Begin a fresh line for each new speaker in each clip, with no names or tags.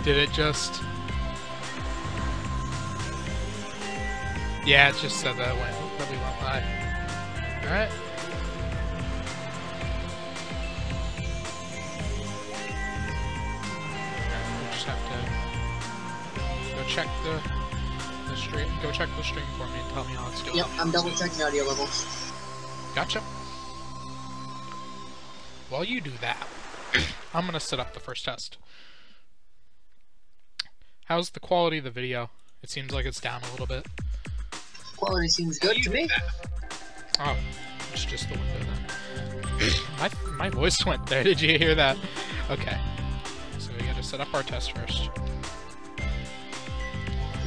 Did it just... Yeah, it just said that we went live. Alright. We just have to go check the stream. Go check the stream for me and tell me how it's doing.
Yep, I'm double checking audio levels.
Gotcha. While you do that, I'm gonna set up the first test. How's the quality of the video? It seems like it's down a little bit.
Quality seems good to me.
Oh, it's just the window then. my voice went there, did you hear that? Okay. So we gotta set up our test first.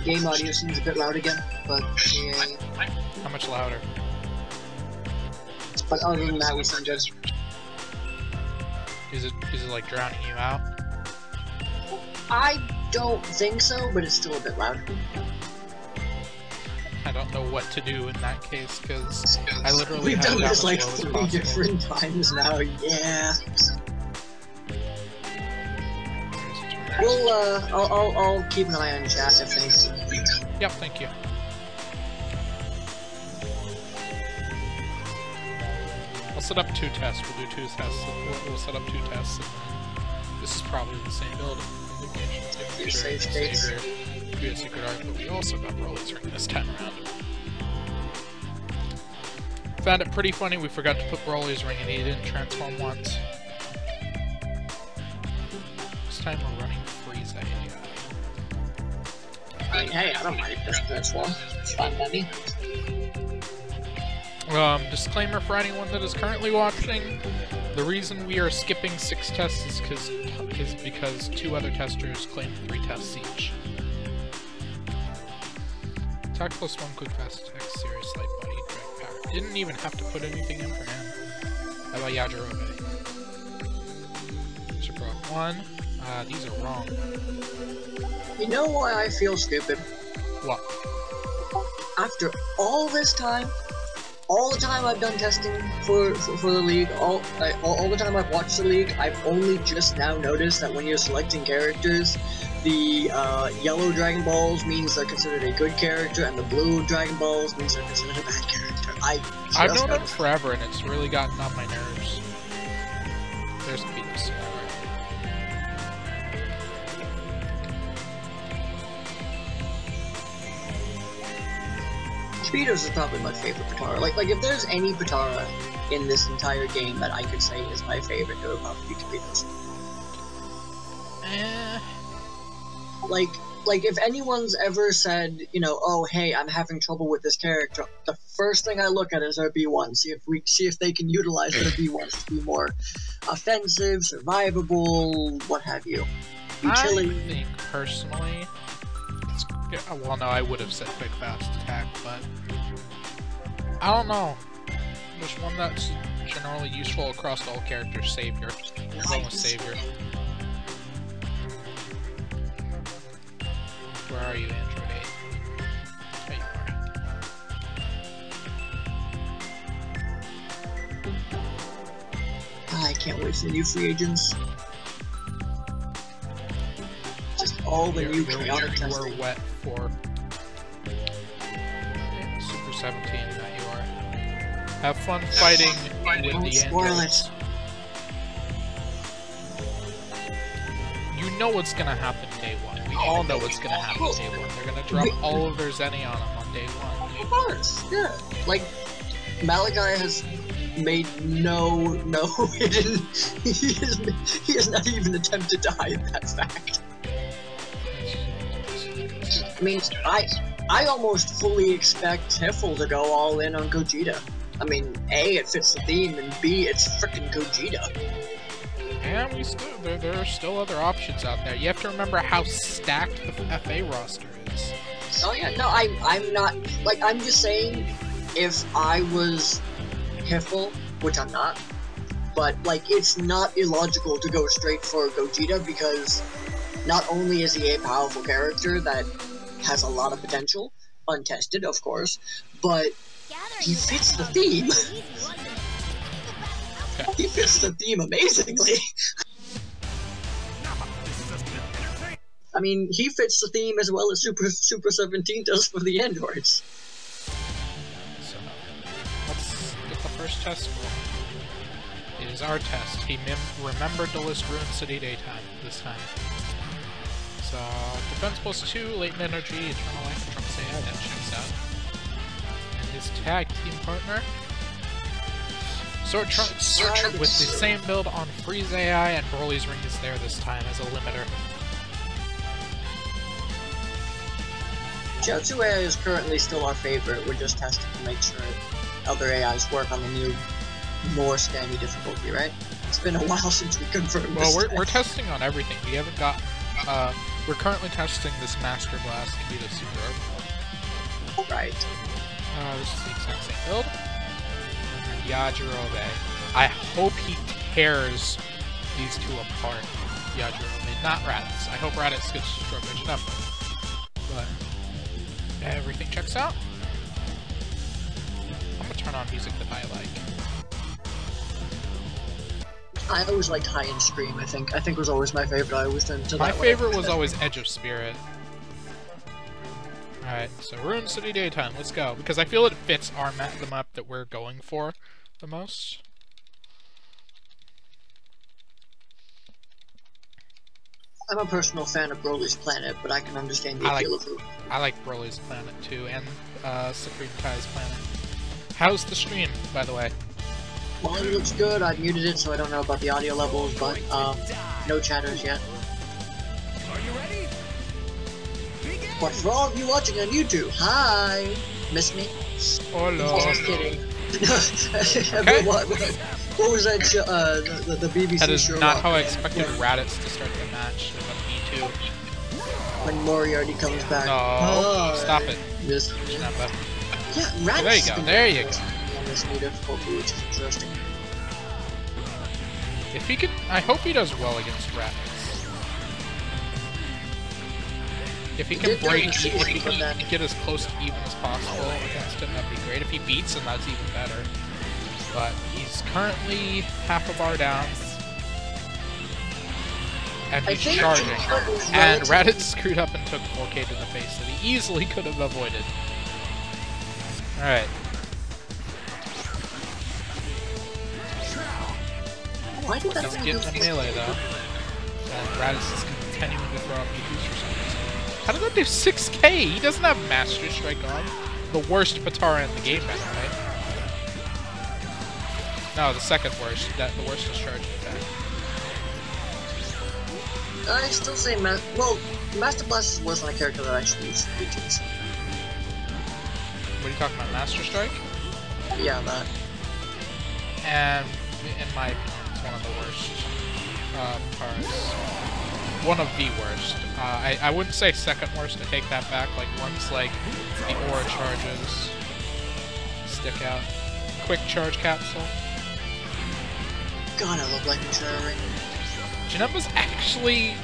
Game audio seems a bit loud again, but yeah.
How much louder?
But other than that, we sound good.
Is it like drowning you out?
I don't think so, but it's still a bit loud.
I don't know what to do in that case, because I literally
We've
have
done
it down
this
as
like
low as
3
possible.
different times now, yeah. Well, I'll keep an eye on chat if anything.
Yep, thank you. I'll set up 2 tests. We'll do 2 tests. We'll set up 2 tests. And this is probably the same building.
Your save states.
Be a secret art, but we also got Broly's ring this time around. Found it pretty funny. We forgot to put Broly's ring, and he didn't transform once. This time we're running Frieza.
Hey, I don't mind if there's transform. It's fine by me.
Disclaimer for anyone that is currently watching: the reason we are skipping 6 tests is because 2 other testers claimed 3 tests each. Attack plus 1 quick fast attack, serious light body, drag power. Didn't even have to put anything in for him. How about Yajirobe? Super 1. These are wrong.
You know why I feel stupid?
What?
After all this time, all the time I've done testing for the league, all the time I've watched the league, I've only just now noticed that when you're selecting characters, the yellow Dragon Balls means they're considered a good character, and the blue Dragon Balls means they're considered a bad character.
I've known it forever, and it's really gotten on my nerves. There's Beats.
Speedos is probably my favorite Potara. Like if there's any Potara in this entire game that I could say is my favorite, it would probably be Speedos. Like if anyone's ever said, you know, oh hey, I'm having trouble with this character, the first thing I look at is their B1. See if they can utilize their B1s to be more offensive, survivable, what have you. Utility.
I think personally, well, no, I would have said quick fast attack, but I don't know. There's one that's generally useful across all characters. Savior. We'll go with Savior. Where are you, Android 8? There you are.
I can't wait for the new free agents. Just all the new chaotic testing.
You are wet for Super 17 that you are. Have fun fighting with
Don't
the
spoil
androids. You know what's gonna happen day 1. We all know what's gonna happen day 1. They're gonna drop all of their Zenny on them on day 1.
Of course, yeah. Like, Malachi has made no hidden. He has not even attempted to hide that fact. I mean, I almost fully expect Hiffle to go all in on Gogeta. I mean, A, it fits the theme, and B, it's frickin' Gogeta.
And there are still other options out there. You have to remember how stacked the FA roster is.
Oh yeah, no, I'm not, like, I'm just saying, if I was Hiffle, which I'm not, but, like, it's not illogical to go straight for Gogeta, because not only is he a powerful character that has a lot of potential, untested, of course, but he fits the theme. He fits the theme amazingly. I mean, he fits the theme as well as Super 17 does for the androids.
So, let's get the first test roll. It is our test. He remembered to list Ruin City Daytime this time. So, defense +2, latent energy, eternal life, and Trunks AI, that checks out. And his tag team partner, Sword Trunks, with the same build on Freeze AI, and Broly's Ring is there this time as a limiter.
Chiaotzu AI is currently still our favorite. We're just testing to make sure other AIs work on the new, more scammy difficulty, right? It's been a while since we confirmed this.
Well, we're testing on everything. We haven't got... we're currently testing this Master Blast Kabita Super.
Right.
This is the exact same build. Yajirobe. I hope he tears these two apart. Yajirobe, not Raditz. I hope Raditz gets destroyed by Janemba. But everything checks out. I'm gonna turn on music that I like.
I always liked High and Scream. I think was always my favorite. I always turned to that.
My favorite was always Edge of Spirit. Alright, so Ruin City Daytime, let's go. Because I feel it fits our the map that we're going for the most.
I'm a personal fan of Broly's Planet, but I can understand the appeal of Ruin.
I like Broly's Planet too, and Supreme Kai's Planet. How's the stream, by the way?
Mine looks good. I muted it, so I don't know about the audio levels, but no chatters yet.
Are you ready?
But for all of you watching on YouTube, hi! Miss me?
Hello.
Just kidding.
Okay.
What was that show, the BBC
That is
show?
not how I expected Raditz to start the match with a Me Too.
When Moriarty comes back.
No, stop it.
This.
Janemba.
Yeah, Raditz.
There you go.
On this new difficulty, which is interesting.
If he could, I hope he does well against Raditz. If he can break, if he can get as close to even as possible against him, that'd be great. If he beats him, that's even better. But he's currently half a bar down. And he's charging. And Raditz screwed up and took 4K to the face that he easily could have avoided. Alright.
Why did that
He's getting a melee though. And Raditz is continuing to throw up E2s for some reason. How did that do 6K? He doesn't have Master Strike on. The worst Patara in the game, by the way. No, the second worst. The worst discharge attack.
I still say Master Blast is worse on a character that actually uses B2s.
What are you talking about? Master Strike?
Yeah, that.
And in my opinion, it's one of the worst Pataras. One of the worst. I wouldn't say second worst, I take that back. Like, ones like the Aura charges stick out. Quick charge capsule.
God, I love Lightning Showering.
Janemba's actually...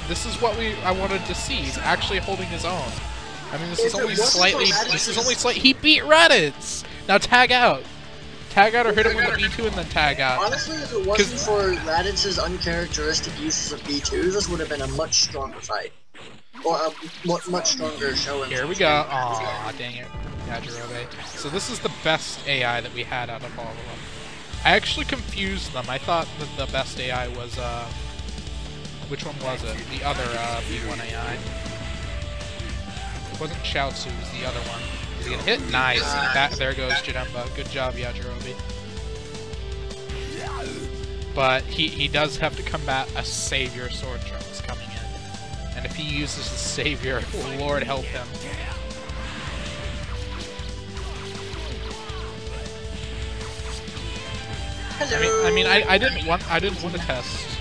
This is what I wanted to see. He's actually holding his own. I mean, this is only slightly... He beat Raditz! Now tag out! Tag out or hit him with a B2 and then tag out.
Honestly, if it wasn't for Raditz's uncharacteristic uses of B2s, this would have been a much stronger fight. Or a much stronger showing.
Here we go. Aw, dang it. Yajirobe. So this is the best AI that we had out of all of them. I actually confused them. I thought that the best AI was, which one was it? The other, B1 AI. It wasn't Chiaotzu, it was the other one. Is he gonna hit? Nice. There goes Janemba. Good job, Yajirobe. But he does have to combat a Savior Sword Trunks coming in. And if he uses the Savior, Lord help him.
Hello.
I mean, I didn't want to test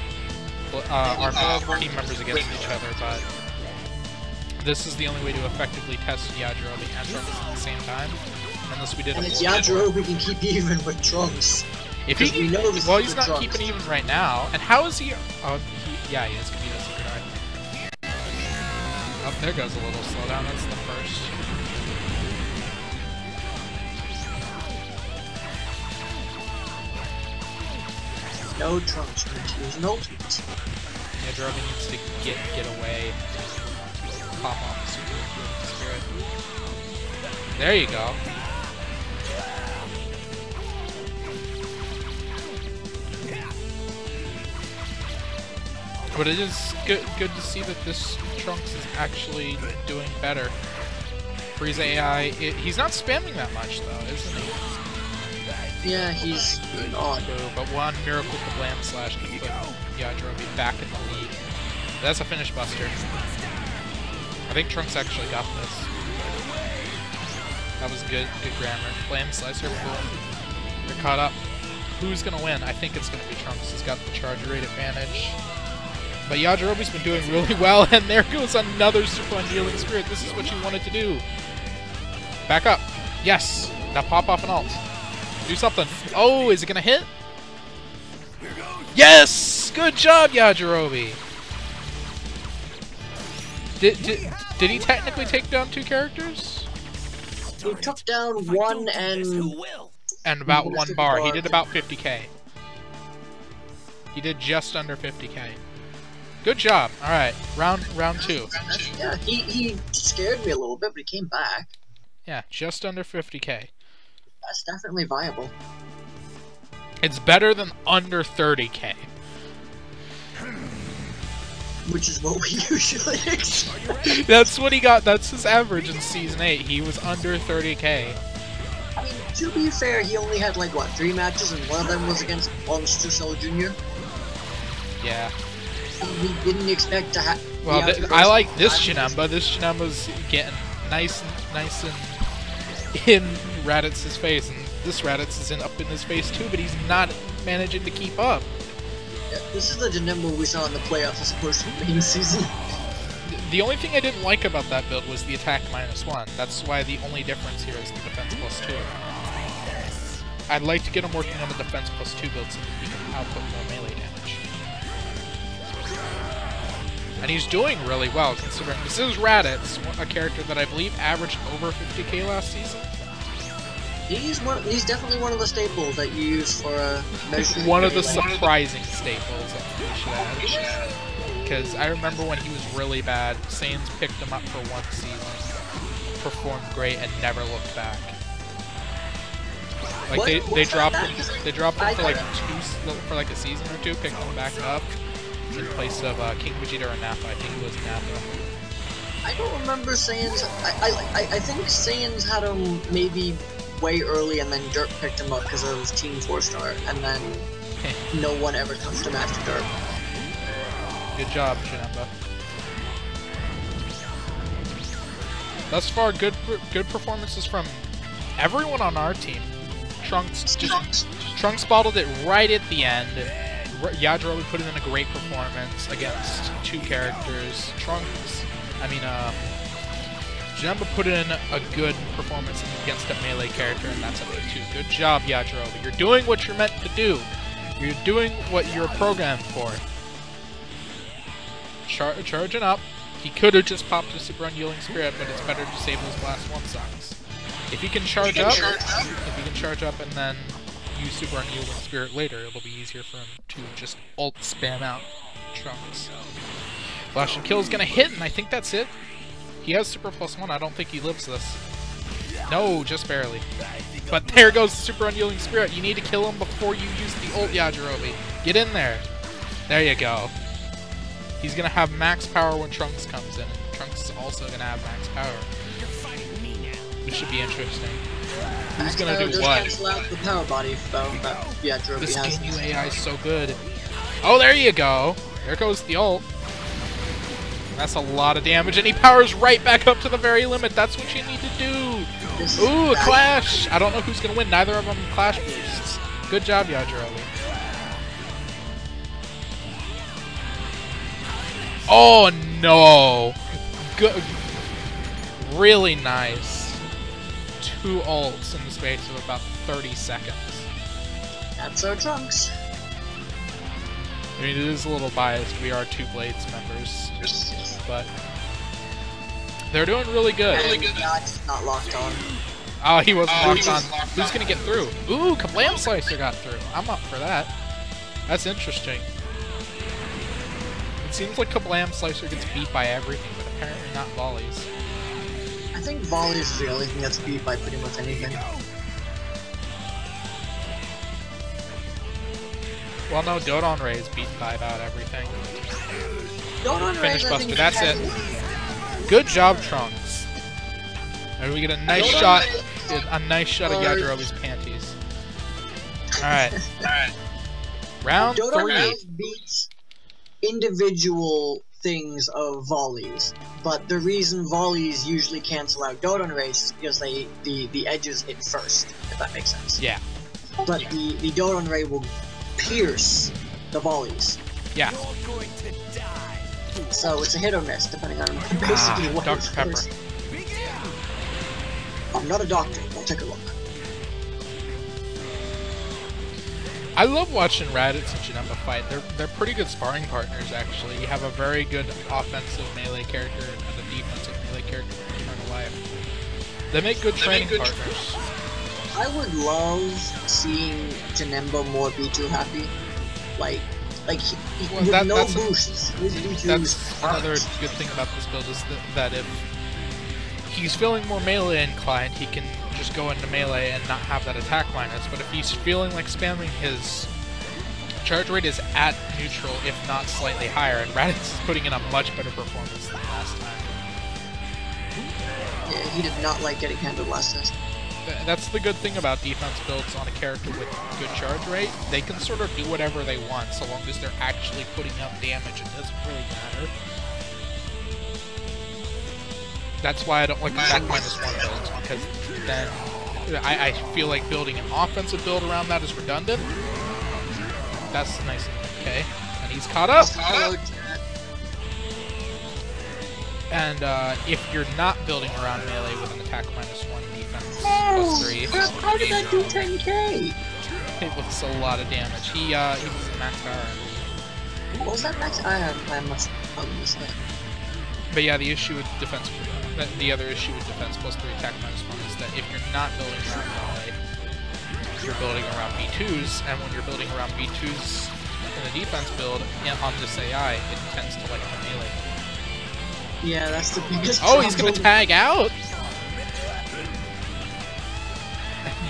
our team members against each other, but this is the only way to effectively test Yajirobe and Trunks at the same time. Unless we did.
And it's Yajirobe can keep even with Trunks.
If he, well, he's not keeping even right now. And how is he? Oh, yeah, he is. Gonna be the secret eye. Oh, there goes a little slowdown. That's the first.
No Trunks going to use an ultimate.
Yajirobe needs to get away. Pop off the Super Spirit. There you go. But it is good to see that this Trunks is actually doing better. Frieza AI, he's not spamming that much though, isn't he?
Yeah, he's odd.
But one Miracle Kablam Slash can put Yajirobe back in the lead. That's a finish buster. I think Trunks actually got this. That was good grammar. Blam Slicer, boom. They're caught up. Who's gonna win? I think it's gonna be Trunks. He's got the charge rate advantage. But Yajirobe's been doing really well, and there goes another Super Unyielding Spirit. This is what you wanted to do. Back up. Yes. Now pop off an alt. Do something. Oh, is it gonna hit? Yes! Good job, Yajirobe. Did he technically take down 2 characters?
He took down 1
and about 1 bar. He did about 50k. He did just under 50k. Good job. All right, round 2.
Yeah, he scared me a little bit, but he came back.
Yeah, just under 50k.
That's definitely viable.
It's better than under 30k.
Which is what we usually expect.
That's what he got. That's his average in Season 8. He was under 30k.
I mean, to be fair, he only had like, what, 3 matches, and one of them was against Monster Cell Jr.?
Yeah.
We didn't expect to have...
Well, I like this Janemba. This Janemba's getting nice and in Raditz's face, and this Raditz is up in his face too, but he's not managing to keep up.
Yeah, this is the Janemba we saw in the playoffs as opposed to the main season.
The only thing I didn't like about that build was the attack -1. That's why the only difference here is the defense +2. I'd like to get him working on the defense +2 build so that he can output more melee damage. And he's doing really well, considering this is Raditz, a character that I believe averaged over 50k last season.
He's definitely one of the staples that you use for measuring.
One of the surprising staples, we should add. Because I remember when he was really bad, Saiyans picked him up for 1 season, performed great, and never looked back. Like they dropped him for like a season or 2, picked him back up in place of King Vegeta or Nappa. I think it was Nappa.
I don't remember Saiyans. I think Saiyans had him maybe way early, and then Derp picked him up because of his Team 4-star, and then no one ever touched him after Derp.
Good job, Janemba. Thus far, good performances from everyone on our team. Trunks bottled it right at the end. Yajirobe put in a great performance against 2 characters. Janemba put in a good performance against a melee character, and that's up to 2. Good job, Yajirobe. You're doing what you're meant to do. You're doing what you're programmed for. Charging up. He could have just popped a Super Unyielding Spirit, but it's better to save those last 1 socks. If he can charge up, and then use Super Unyielding Spirit later, it'll be easier for him to just ult spam out Trunks. Flash and Kill is gonna hit, and I think that's it. He has Super +1. I don't think he lives this. No, just barely. But there goes the Super Unyielding Spirit. You need to kill him before you use the ult, Yajirobe. Get in there. There you go. He's gonna have max power when Trunks comes in, and Trunks is also gonna have max power. Which should be interesting. Who's gonna do what?
The power body, though,
this GNU AI is so good. Oh, there you go. There goes the ult. That's a lot of damage, and he powers right back up to the very limit. That's what you need to do. Ooh, a clash. I don't know who's gonna win. Neither of them clash boosts. Good job, Yajirobe. Oh no! Good. Really nice. 2 ults in the space of about 30 seconds.
That's our Trunks.
I mean, it is a little biased. We are 2 Blades members, but they're doing really good.
God's not locked on.
Oh, he wasn't locked on. Who's gonna get through? Ooh, Kablam Slicer got through. I'm up for that. That's interesting. It seems like Kablam Slicer gets beat by everything, but apparently not volleys.
I think volleys is the only thing that's beat by pretty much anything.
Well, no, Dodon Ray is beaten by about everything.
Dodon Ray,
Finish Buster, that's it. Good job, Trunks. And we get a nice shot. A nice shot of Yajirobe's panties. Alright. Round
Dodon
3.
Ray beats individual things of volleys, but the reason volleys usually cancel out Dodon Rays is because the edges hit first, if that makes sense.
Yeah.
But the Dodon Ray will pierce the volleys.
Yeah.
So it's a hit or miss, depending on basically what
Dr. Pepper.
I'm not a doctor, I'll take a look.
I love watching Raditz and Janemba fight. They're pretty good sparring partners, actually. You have a very good offensive melee character and a defensive melee character in Eternal Life. They make good training partners.
I would love seeing Janemba more B2 happy. Like with no boosts.
That's another good thing about this build is that if he's feeling more melee inclined, he can just go into melee and not have that attack minus. But if he's feeling like spamming, his charge rate is at neutral, if not slightly higher, and Raditz is putting in a much better performance than last time.
Yeah, he did not like getting handled last time.
That's the good thing about defense builds on a character with good charge rate. They can sort of do whatever they want, so long as they're actually putting out damage. It doesn't really matter. That's why I don't like attack -1 builds, because then I feel like building an offensive build around that is redundant. That's nice. Okay, and he's caught up. And if you're not building around melee with an attack -1 defense +3,
how did that do 10k?
it was a lot of damage. He was max power.
What was that max? I must have missed that.
But yeah, the issue with defense, the other issue with defense +3 attack -1 is that if you're not building around melee, you're building around B2s, and when you're building around B2s in a defense build on this AI, it tends to like the melee.
Yeah, that's the biggest
Oh, he's gonna tag out!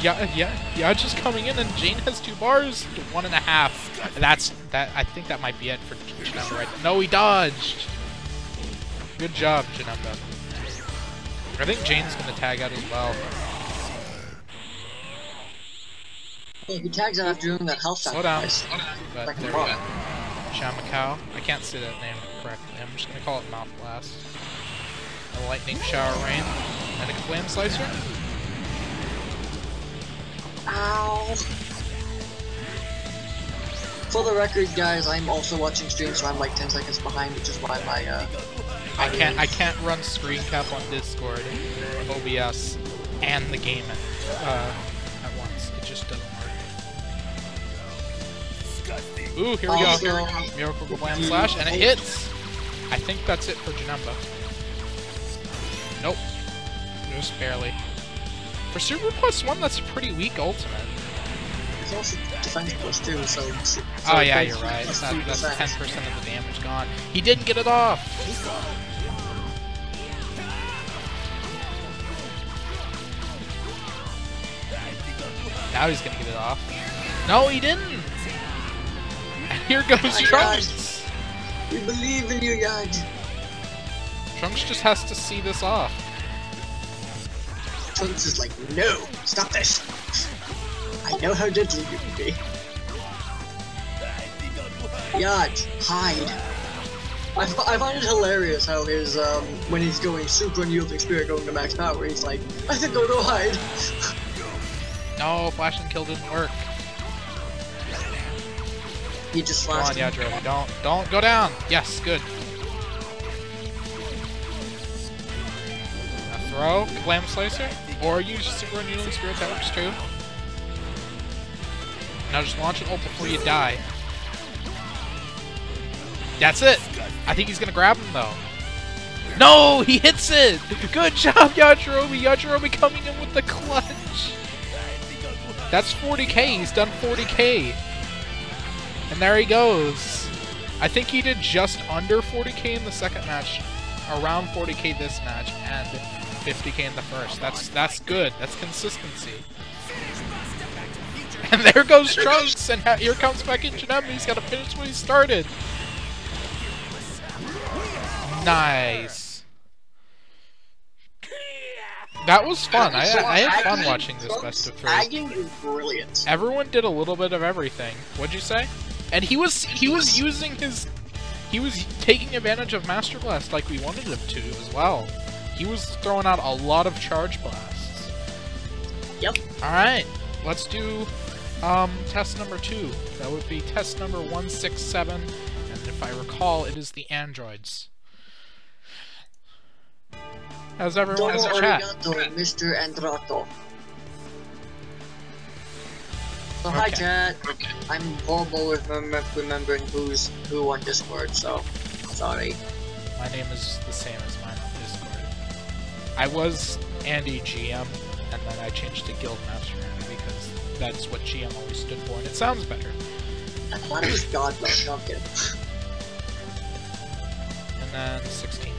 Yeah, just coming in, and Jane has 2 bars, 1.5. I think that might be it for Janemba right there. No, he dodged! Good job, Janemba. I think Jane's gonna tag out as well.
Yeah, he tags out after doing that health sacrifice.
Slow down. But there we go. Shamacao. I can't say that name correctly. I'm just gonna call it Mouth Blast. A Lightning Shower Rain. And a Flame Slicer.
Ow! For the record, guys, I'm also watching stream, so I'm like 10 seconds behind, which is why my
I can't run screen cap on Discord, OBS, and the game at once. It just doesn't work. Ooh, here we go. Miracle Blam Slash, and it hits! I think that's it for Janemba. Nope. Just barely. For Super +1, that's a pretty weak ultimate.
It's also defense +2, so
oh yeah, you're right. That's 10% of the damage gone. He didn't get it off! Now he's gonna get it off. No, he didn't! And here goes Trunks!
We believe in you, guys!
Trunks just has to see this off.
Trunks is like, no! Stop this! I know how deadly you can be. Yaj, hide. I find it hilarious how his, when he's going super unyielding spirit going to max power, he's like, I think I'll go hide.
No, Flash and Kill didn't work.
He just
Come on,
flashed him.
Yajirobe, don't go down! Yes, good. Now throw, Kablam Slicer, or use Super Unyielding Spirit, that works too. Now just launch an ult before you die. That's it! I think he's gonna grab him though. No! He hits it! Good job, Yajirobe! Yajirobe coming in with the clutch! That's 40k, he's done 40k! And there he goes! I think he did just under 40k in the second match, around 40k this match, and 50k in the first. That's good. That's consistency. And there goes Trunks, and here comes fucking Janemi. He's got to finish what he started. Nice. That was fun. I had fun watching this best of three.
Tagging is brilliant.
Everyone did a little bit of everything. What'd you say? And he was using his, he was taking advantage of Master Blast like we wanted him to as well. He was throwing out a lot of charge blasts.
Yep.
All right, let's do test number 2. That would be test number 167, and if I recall, it is the androids. How's everyone's chat?
Mr. Andrato. So hi chat. I'm horrible with remembering who on Discord, so sorry.
My name is the same as mine on Discord. I was Andy GM, and then I changed to GuildMaster Andy because that's what GM always stood for, and it sounds better.
I thought it was God though, no, I'm kidding.
And then 16.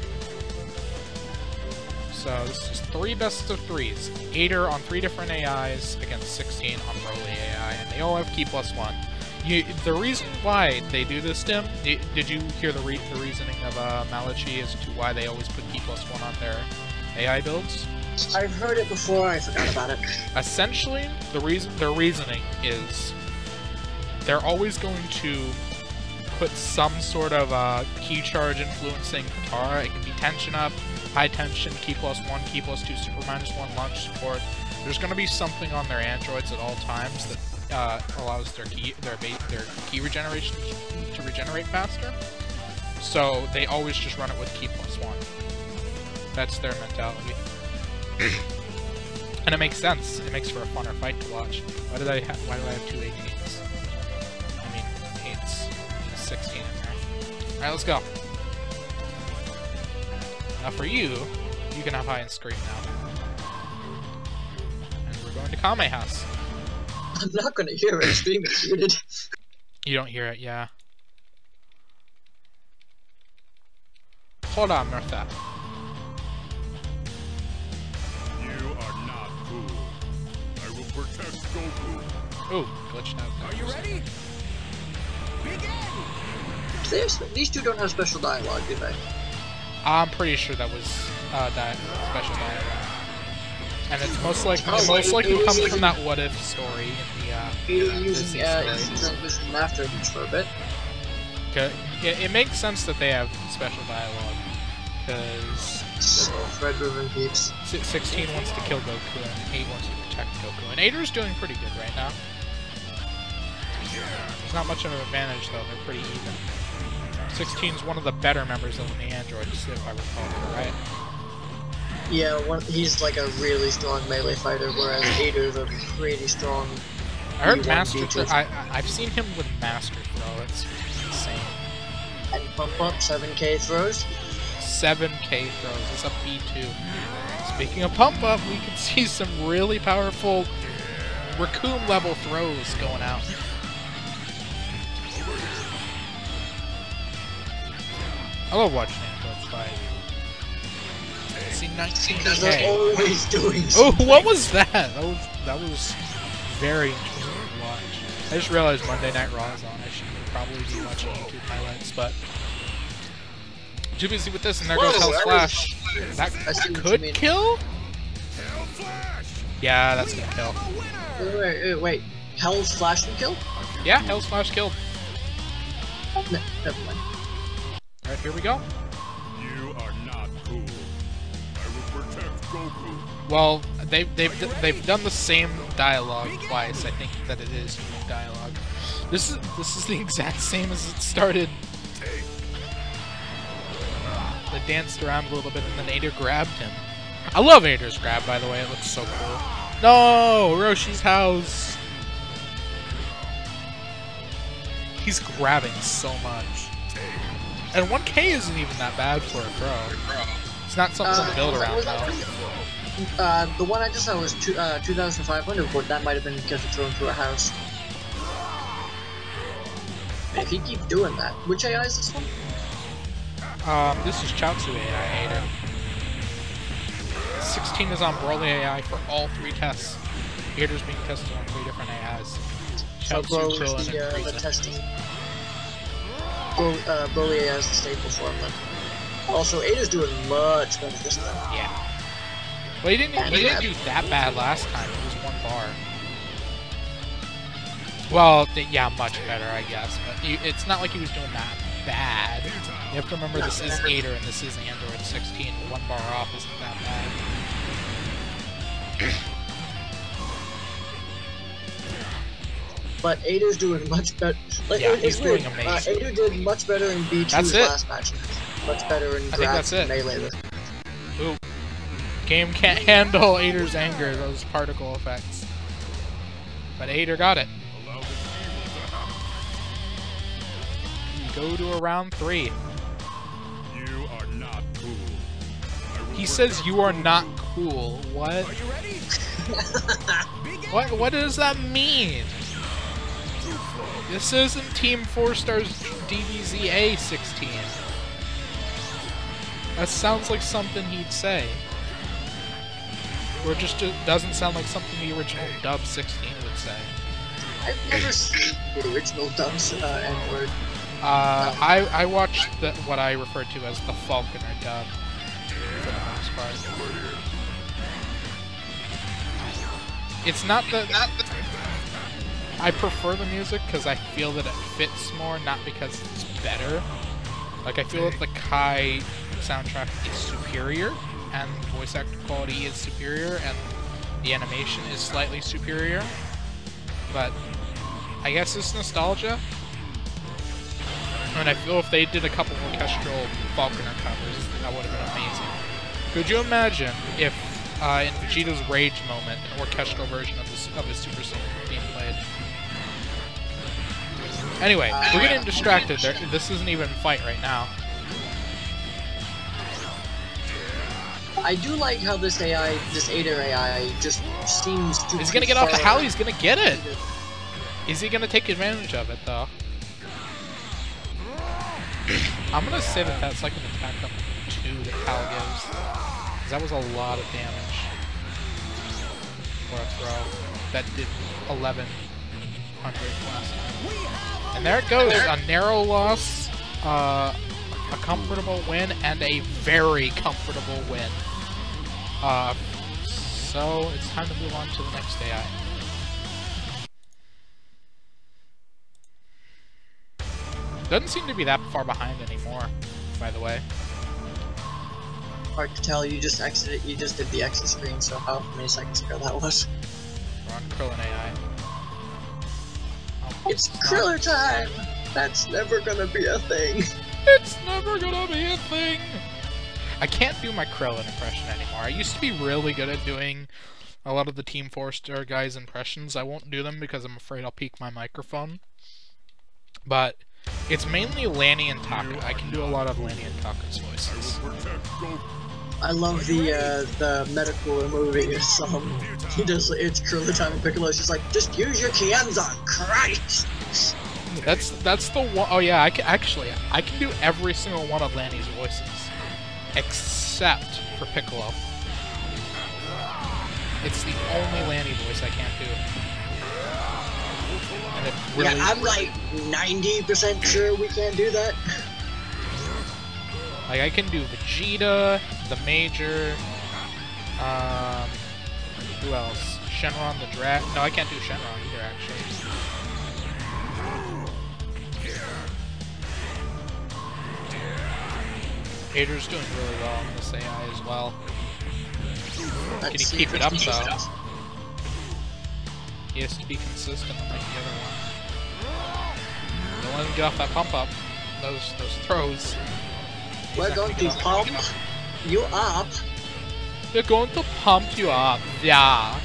So this is 3 best of 3s. 8er on 3 different AIs against 16 on Broly AI, and they all have key +1. The reason why they do this, Tim, did you hear the reasoning of Malachi as to why they always put key +1 on their AI builds?
I've heard it before, I forgot about it.
Essentially, their reasoning is they're always going to put some sort of key charge influencing Katara. It can be tension up, high tension, key +1, key +2, super -1, launch support. There's going to be something on their androids at all times that allows their key regeneration to regenerate faster. So they always just run it with key +1. That's their mentality. And it makes sense. It makes for a funner fight to watch. Why do I have 2 18s? I mean, 8s. 16 in there. Alright, let's go. Now for you can have high and scream now. And we're going to Kame House.
I'm not gonna hear it, stream is muted.
You don't hear it, yeah. Hold on, Mirtha.
You are not cool. I will protect Goku.
Ooh, glitched out.
Are you ready? Begin!
These two don't have special dialogue, do they?
I'm pretty sure that was special dialogue. And it's most likely comes from that what if story in the
using transition after each for a bit.
It makes sense that they have special dialogue because
Red Ribbon peeps.
16 wants to kill Goku and 8 wants to protect Goku. And 8er's doing pretty good right now. There's not much of an advantage though, they're pretty even. 16's one of the better members of the androids, if I recall, right?
Yeah, he's like a really strong melee fighter, whereas 8er's a pretty strong.
I heard Master Throw. I've seen him with Master Throw. It's insane.
And pump up 7k throws.
7k throws. It's a B2. Speaking of pump up, we can see some really powerful Raccoon level throws going out. I love watching androids fight. See 19k.
They're always doing
Oh,
something.
what was that? That was very interesting to watch. I just realized Monday Night Raw is on. I should probably be watching YouTube highlights, but too busy with this, and there goes Hell's Flash. That could kill? Yeah, that's gonna kill.
Wait. Hell's Flash can kill?
Yeah, Hell's Flash killed.
No, never mind.
Alright, here we go.
You are not cool. I will protect Goku.
Well, they've done the same dialogue twice. I think that it is unique dialogue. This is the exact same as it started. They danced around a little bit and then 8er grabbed him. I love 8er's grab, by the way. It looks so cool. No, Roshi's house. He's grabbing so much. And 1k isn't even that bad for a throw. It's not something to build around, though.
The one I just saw was 2,500, but that might have been because it's thrown through a house. If he keeps doing that, which AI is this one?
This is Chaozu AI, Ader. 16 is on Broly AI for all 3 tests. Ader's being tested on 3 different AIs.
So
Chaozu,
Broly is
Krillin, and
the
Frieza.
testing. Broly AI is the staple form then. Also, Ada's doing much better this time.
Yeah. Well, he didn't do that bad last time. It was 1 bar. Well, yeah, much better, I guess. But it's not like he was doing that bad. You have to remember this is Ader and this is Android 16. 1 bar off isn't that bad.
But Ada's doing much better. Like,
Yeah,
it's
he's
weird.
doing amazing.
Ada did much better in B2's last match. Much better in Grab and Melee this.
Ooh. Game can't handle Ader's anger, those particle effects. But Ader got it. We go to a round 3.
You are not cool.
He says you are not cool. What?
Are you ready?
What does that mean? This isn't Team 4 Star's DBZA 16. That sounds like something he'd say. Or it just doesn't sound like something the original dub 16 would say.
I've never seen the original dubs N-word.
I watched what I refer to as the Falconer dub for the most part. It's not the I prefer the music because I feel that it fits more, not because it's better. Like, I feel that the Kai soundtrack is superior, and the voice actor quality is superior, and the animation is slightly superior. But I guess it's nostalgia. And I feel if they did a couple orchestral Falconer covers, that would have been amazing. Could you imagine if, in Vegeta's Rage moment, an orchestral version of his Super Saiyan being played? Anyway, we're getting distracted. This isn't even a fight right now.
I do like how this AI, this Ader AI, just seems to.
He's gonna get off the Howl. He's gonna get it. Is he gonna take advantage of it though? I'm gonna say that that's like an attack up 2 that Howl gives. 'Cause that was a lot of damage for a throw. That did 1100 last time. And there it goes. A narrow loss, a comfortable win, and a very comfortable win. So it's time to move on to the next AI. Doesn't seem to be that far behind anymore, by the way.
Hard to tell, you just exited, you just did the exit screen, so how many seconds ago that was?
We're on Krillin AI. Oh,
It's Kriller time! That's never gonna be a thing.
It's never gonna be a thing! I can't do my Krillin impression anymore. I used to be really good at doing a lot of the Team 4 Star guys' impressions. I won't do them because I'm afraid I'll peak my microphone. But it's mainly Lanny and Taka. I can do a lot of Lanny and Taka's voices.
I love the medical movie. He does, it's Kriller time and Piccolo's just like, just use your Kienzan, Christ!
That's the one. Oh yeah, I can do every single one of Lanny's voices, except for Piccolo. It's the only Lanny voice I can't do. And it really,
yeah, I'm like 90% sure we can't do that.
like I can do Vegeta, the Major, who else? Shenron the Dragon. No, I can't do Shenron either, actually. Ader's doing really well in this AI as well. Can he keep it up though? He has to be consistent like the other one. Don't let him get off that pump up. Those throws.
We're going to pump you up.
They're going to pump you up. Yeah.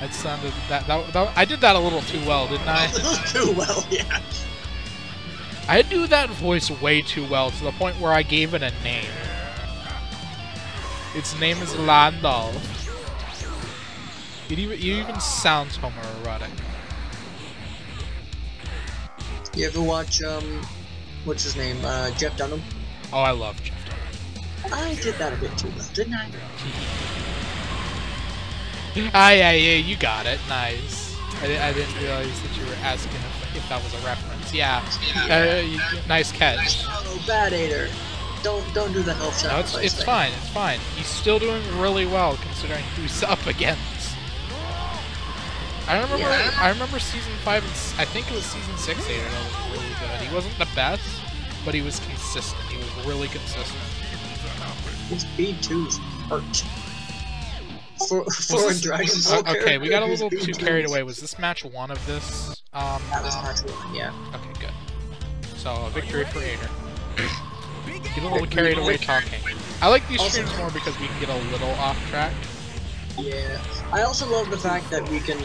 That sounded that I did that a little too well, didn't I?
A little too well, yeah.
I do that voice way too well to the point where I gave it a name. Its name is Landal. It even sounds homoerotic.
You ever watch, what's his name, Jeff Dunham?
Oh, I love Jeff Dunham.
I did that a bit too well, didn't I?
Yeah, you got it. Nice. I didn't realize that you were asking if that was a reference. Yeah. Nice catch.
Oh, bad aider. Don't do the health sacrifice.
No, it's
thing.
fine. It's fine. He's still doing really well considering who he's up against. I remember season 5 and I think it was season 6 Aider that was really good. He wasn't the best, but he was consistent. He was really consistent.
His B2's hurt. For a Dragon Ball
okay, we got a little
character,
too carried away. Was this match 1 of this?
That was match 1, yeah.
Okay, good. So, a victory for Aider. Get a little carried away talking. I like these streams more because we can get a little off track.
Yeah. I also love the fact that we can...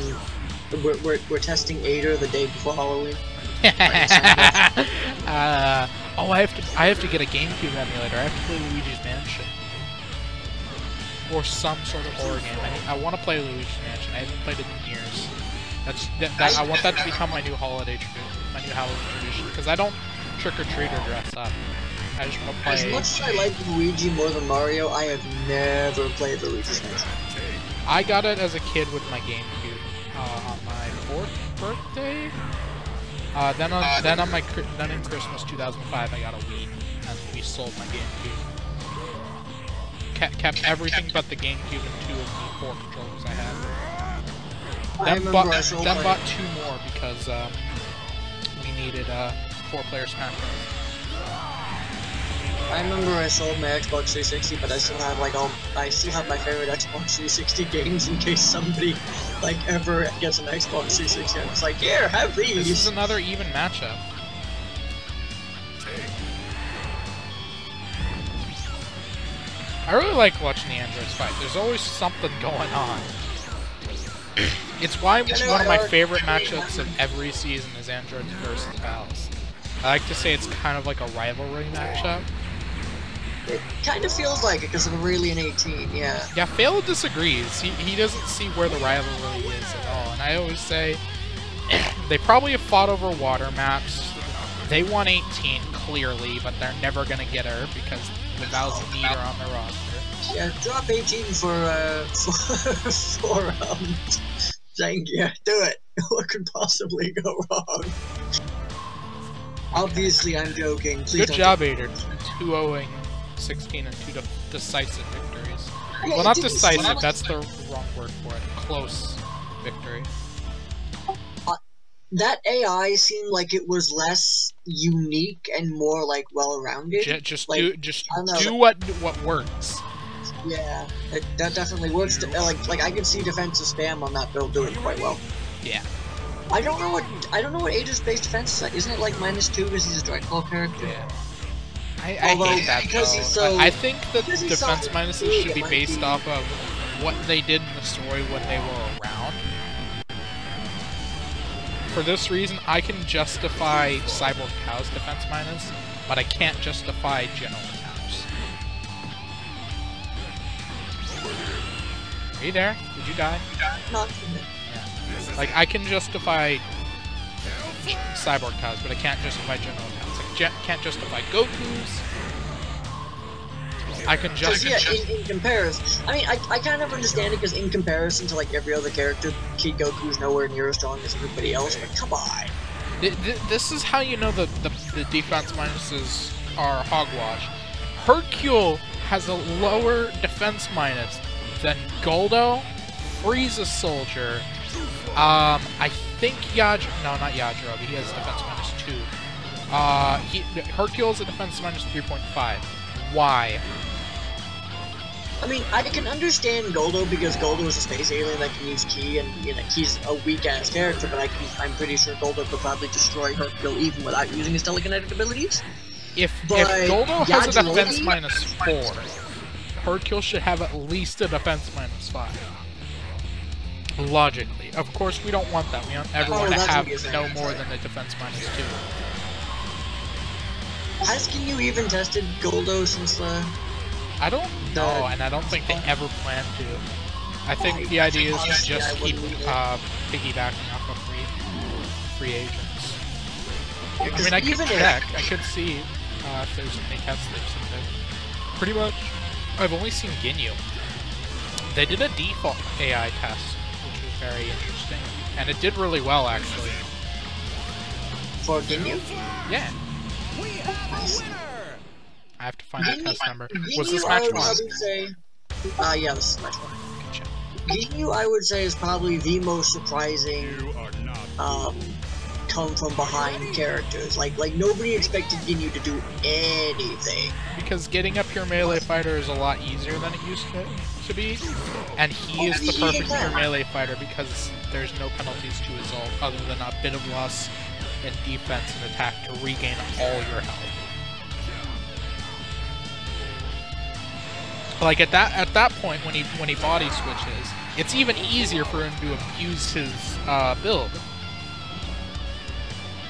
We're testing Aider the day before Halloween.
Oh, I have to get a GameCube emulator. I have to play Luigi's Mansion. Or some sort of horror game. I want to play Luigi's Mansion. I haven't played it in years. I want that to become my new holiday tradition, my new Halloween tradition. Because I don't trick or treat or dress up. I just want to play.
As much as I like Luigi more than Mario, I have never played Luigi's Mansion.
I got it as a kid with my GameCube on my 4th birthday. Then in Christmas 2005, I got a Wii, and we sold my GameCube. Kept everything but the GameCube and 2 of the 4 controllers I had. Then bought 2 more because we needed 4-player Smash Bros.
I remember I sold my Xbox 360, but I still have I still have my favorite Xbox 360 games in case somebody ever gets an Xbox 360. I'm just like, here, have these.
This is another even matchup. I really like watching the androids fight. There's always something going on. It's why one of my favorite matchups of every season is androids versus Pals. I like to say it's kind of like a rivalry matchup.
It kind of feels like it because of Aurelian 18, yeah.
Yeah, Phalo disagrees. He doesn't see where the rivalry is at all. And I always say, they probably have fought over water maps. They won 18, clearly, but they're never going to get her because the Val's need her on the roster.
Yeah, drop 18 for saying, yeah, do it. What could possibly go wrong? Obviously, I'm joking. Please
Good job, Aider. 2-0-ing 16 and 2 decisive victories.
Yeah,
well, not decisive, that's the wrong word for it. Close victory.
That AI seemed like it was less unique and more well-rounded.
Just
do
what works.
Yeah, that definitely works. Like I could see defensive spam on that build doing quite well.
Yeah.
I don't know what Aider's base defense is like. Isn't it like -2 because he's a Dragonball character?
Yeah. I hate that though. I think that defense minuses should be based off of what they did in the story when they were around. For this reason, I can justify Cyborg Cow's defense minus, but I can't justify General Cow's. Are you there? Did you die?
Not
yeah. Like, I can justify Cyborg Cow's, but I can't justify General Cow's. Like, can't justify Goku's. I can justify...
Yeah, in comparison... I mean, I kind of understand it, because in comparison to, every other character, Kid Goku's nowhere near as strong as everybody else, but come on!
This is how you know the defense minuses are hogwash. Hercule has a lower defense minus than Goldo, Frieza Soldier, I think no, not Yajirobe, he has defense -2. Hercule is a defense -3.5. Why?
I mean, I can understand Goldo because Goldo is a space alien that can use Ki, and he's a weak-ass character. But I'm pretty sure Goldo could probably destroy Hercule even without using his telekinetic abilities.
If Goldo has a defense -4, Hercule should have at least a defense -5. Logically, of course, we don't want that. We want everyone to have no more than a defense -2.
Has Ginyu even tested Goldo since the...
I don't know, and I don't think they ever plan to. I think the idea is to just keep piggybacking off of free agents. I mean, I could check. I could see if there's any tests they've submitted. Pretty much, I've only seen Ginyu. They did a default AI test, which was very interesting, and it did really well, actually.
For Ginyu?
Yeah.
Nice.
I have to find the test number. Was
Ginyu,
this match
I
one?
would say, yeah, this is match one.
Good check.
Ginyu, I would say, is probably the most surprising
You are not
come from behind characters. Like nobody expected Ginyu to do anything.
Because getting up your melee fighter is a lot easier than it used to be, and he is the perfect pure melee fighter because there's no penalties to his ult other than a bit of loss in defense and attack to regain all your health. Like at that point when he body switches, it's even easier for him to abuse his build.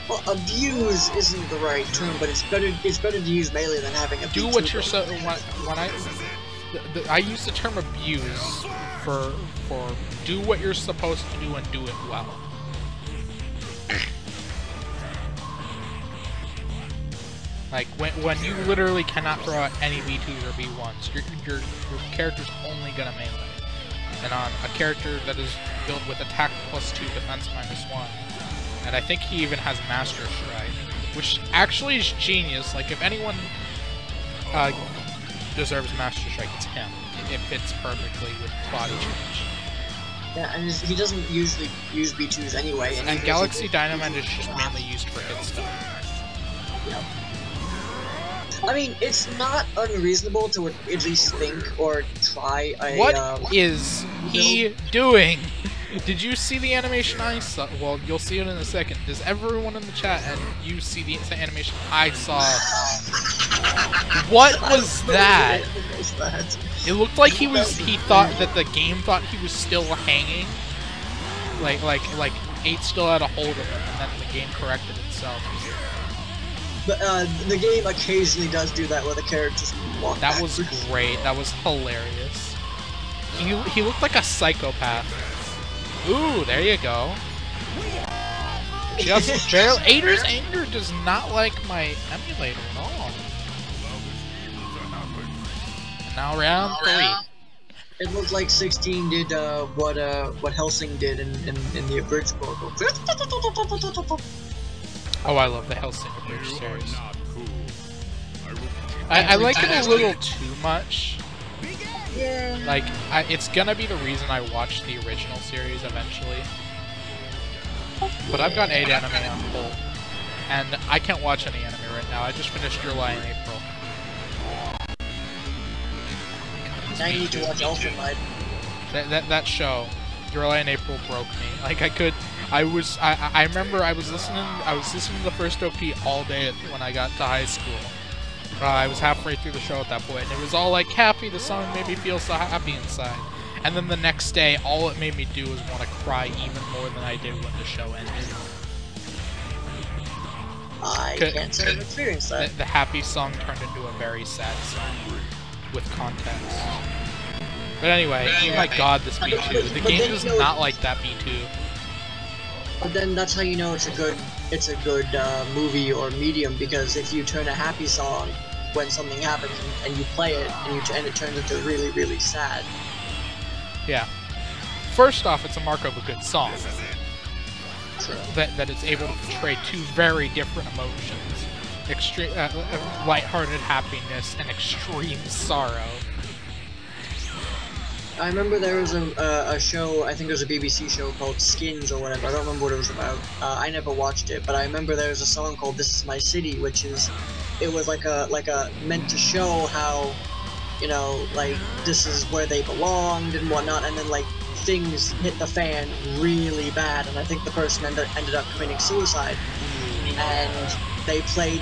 Well, abuse isn't the right term, but it's better to use melee than having a
Do what you're so when I use the term abuse for do what you're supposed to do and do it well. Like when you literally cannot throw out any V2s or V1s, your character's only gonna melee. And on a character that is built with attack +2, defense -1, and I think he even has Master Strike, which actually is genius. Like if anyone deserves Master Strike, it's him. It fits perfectly with body change.
Yeah, and he doesn't usually use B2s anyway.
And Galaxy Dynamite is just mainly used for hit stuff.
Yep. I mean, it's not unreasonable to at least think or try a...
What is he doing? Did you see the animation I saw? Well, you'll see it in a second. Does everyone in the chat and you see the animation I saw? What was that? It looked like he thought that the game thought he was still hanging. Like 8 still had a hold of him, and then the game corrected itself.
But the game occasionally does do that where the characters walk
That was
backwards.
great. That was hilarious. He looked like a psychopath. Ooh, there you go. Just barely. Ader's anger does not like my emulator at all. And now round 3.
It looked like 16 did what Helsing did in the abridged book.
Oh, I love the Hellsing Abridged
You are
series.
not cool.
I like it a little too much.
Yeah.
Like, it's gonna be the reason I watch the original series eventually. But I've got 8 anime on hold, and I can't watch any anime right now. I just finished July and April.
Now you need to watch Ultramite.
That show, July and April, broke me. Like I remember I was listening to the first OP all day when I got to high school. I was halfway through the show at that point, and it was all like happy. The song made me feel so happy inside. And then the next day, all it made me do was want to cry even more than I did when the show ended.
I can't say I've experienced that.
The happy song turned into a very sad song with context. But anyway, oh my god, this B2. The game does not like that B2.
But then that's how you know it's a good movie or medium, because if you turn a happy song when something happens and you play it and it turns into really, really sad.
Yeah. First off, it's a mark of a good song.
True.
That it's able to portray 2 very different emotions. Extreme, lighthearted happiness and extreme sorrow.
I remember there was a show, I think it was a BBC show called Skins or whatever, I don't remember what it was about. I never watched it, but I remember there was a song called This Is My City, which is, it was like a meant to show how, you know, like, this is where they belonged and whatnot, and then, like, things hit the fan really bad, and I think the person ended up committing suicide. And they played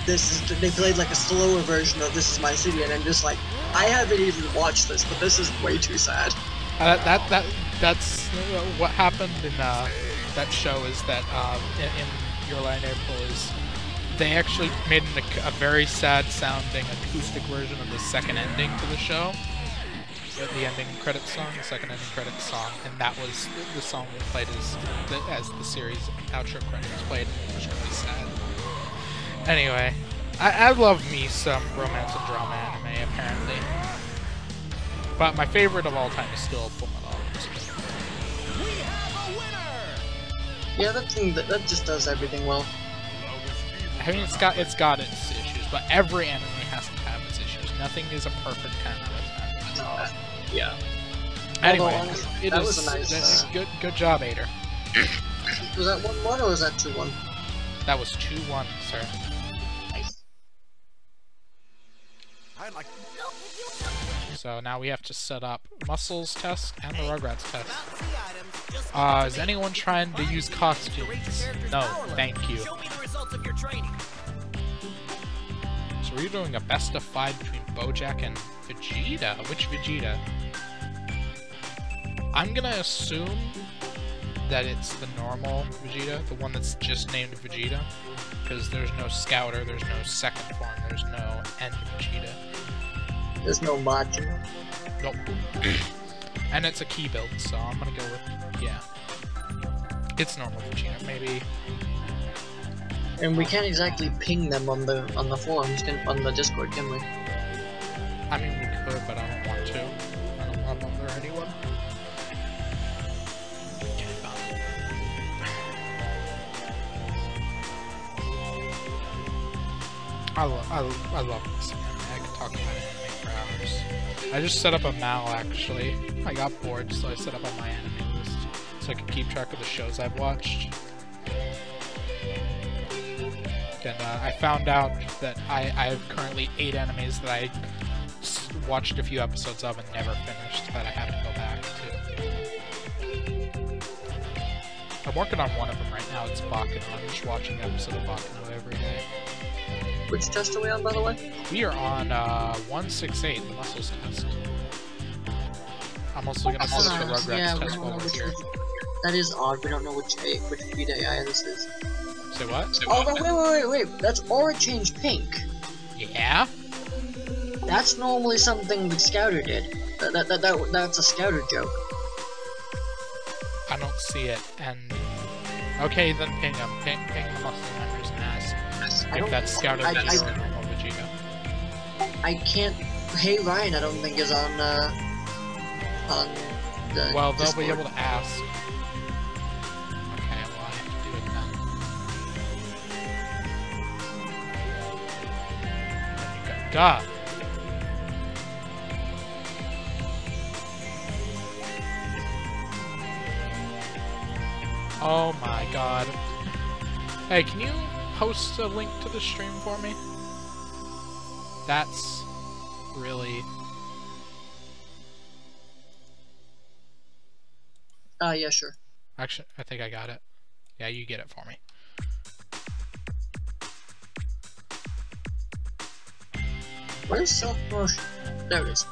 like a slower version of This Is My City, and I'm just like, I haven't even watched this, but this is way too sad.
That's what happened in that show is that in Your Line April is they actually made a very sad sounding acoustic version of the second ending to the show. The ending credits song, the second ending credits song, and that was the song we played as the series outro credits played, and it was really sad. Anyway, I love me some romance and drama anime, apparently. But my favorite of all time is still Fullmetal Alchemist.
Yeah, that just does everything well.
I mean, it's got its issues, but every anime has to have its issues. Nothing is a perfect 10 out of 10.
Yeah.
Anyway,
honestly,
it
that
is
was a nice.
good job, Ader.
Was that 1-1 or was that 2-1?
That was 2-1, sir.
Nice.
So now we have to set up Muscles test and the Rugrats test. Is anyone trying to use costumes? No, thank you. So we're doing a best of 5 between Bojack and Vegeta. Which Vegeta? I'm gonna assume that it's the normal Vegeta, the one that's just named Vegeta, because there's no Scouter, there's no second form, there's no End Vegeta.
There's no Majima.
Nope. And it's a key build, so I'm gonna go with, yeah. It's normal Vegeta, maybe.
And we can't exactly ping them on the forums, on the Discord, can we?
I mean, we could, but I don't want to. I don't want to bother anyone. Okay, fine. I love this anime. I could talk about anime for hours. I just set up a mal, actually. I got bored, so I set up on my anime list, so I could keep track of the shows I've watched. And I found out that I have currently 8 animes that I watched a few episodes of and never finished that I have to go back to. I'm working on one of them right now. It's Baccano. I'm just watching an episode of Baccano every day.
Which test are we on, by the way?
We are on 168, the Muscles test. I'm also going to switch the Rugrats test while we're here.
That is odd. We don't know which Vita AI this is.
Say what?
Oh, no, wait. That's Aura Change Pink.
Yeah?
That's normally something that Scouter did. That's a Scouter joke.
I don't see it, and... Okay, then ping them. Ping the muscle members and ask if that's Scouter Vegeta or normal Vegeta.
I can't... Hey Ryan, I don't think is on the
Well, they'll
Discord.
be able to ask. Okay, well, I have to do it then. Duh! Oh my god. Hey, can you post a link to the stream for me? That's really...
Yeah, sure.
Actually, I think I got it. Yeah, you get it for me.
What is self-promotion? There it is.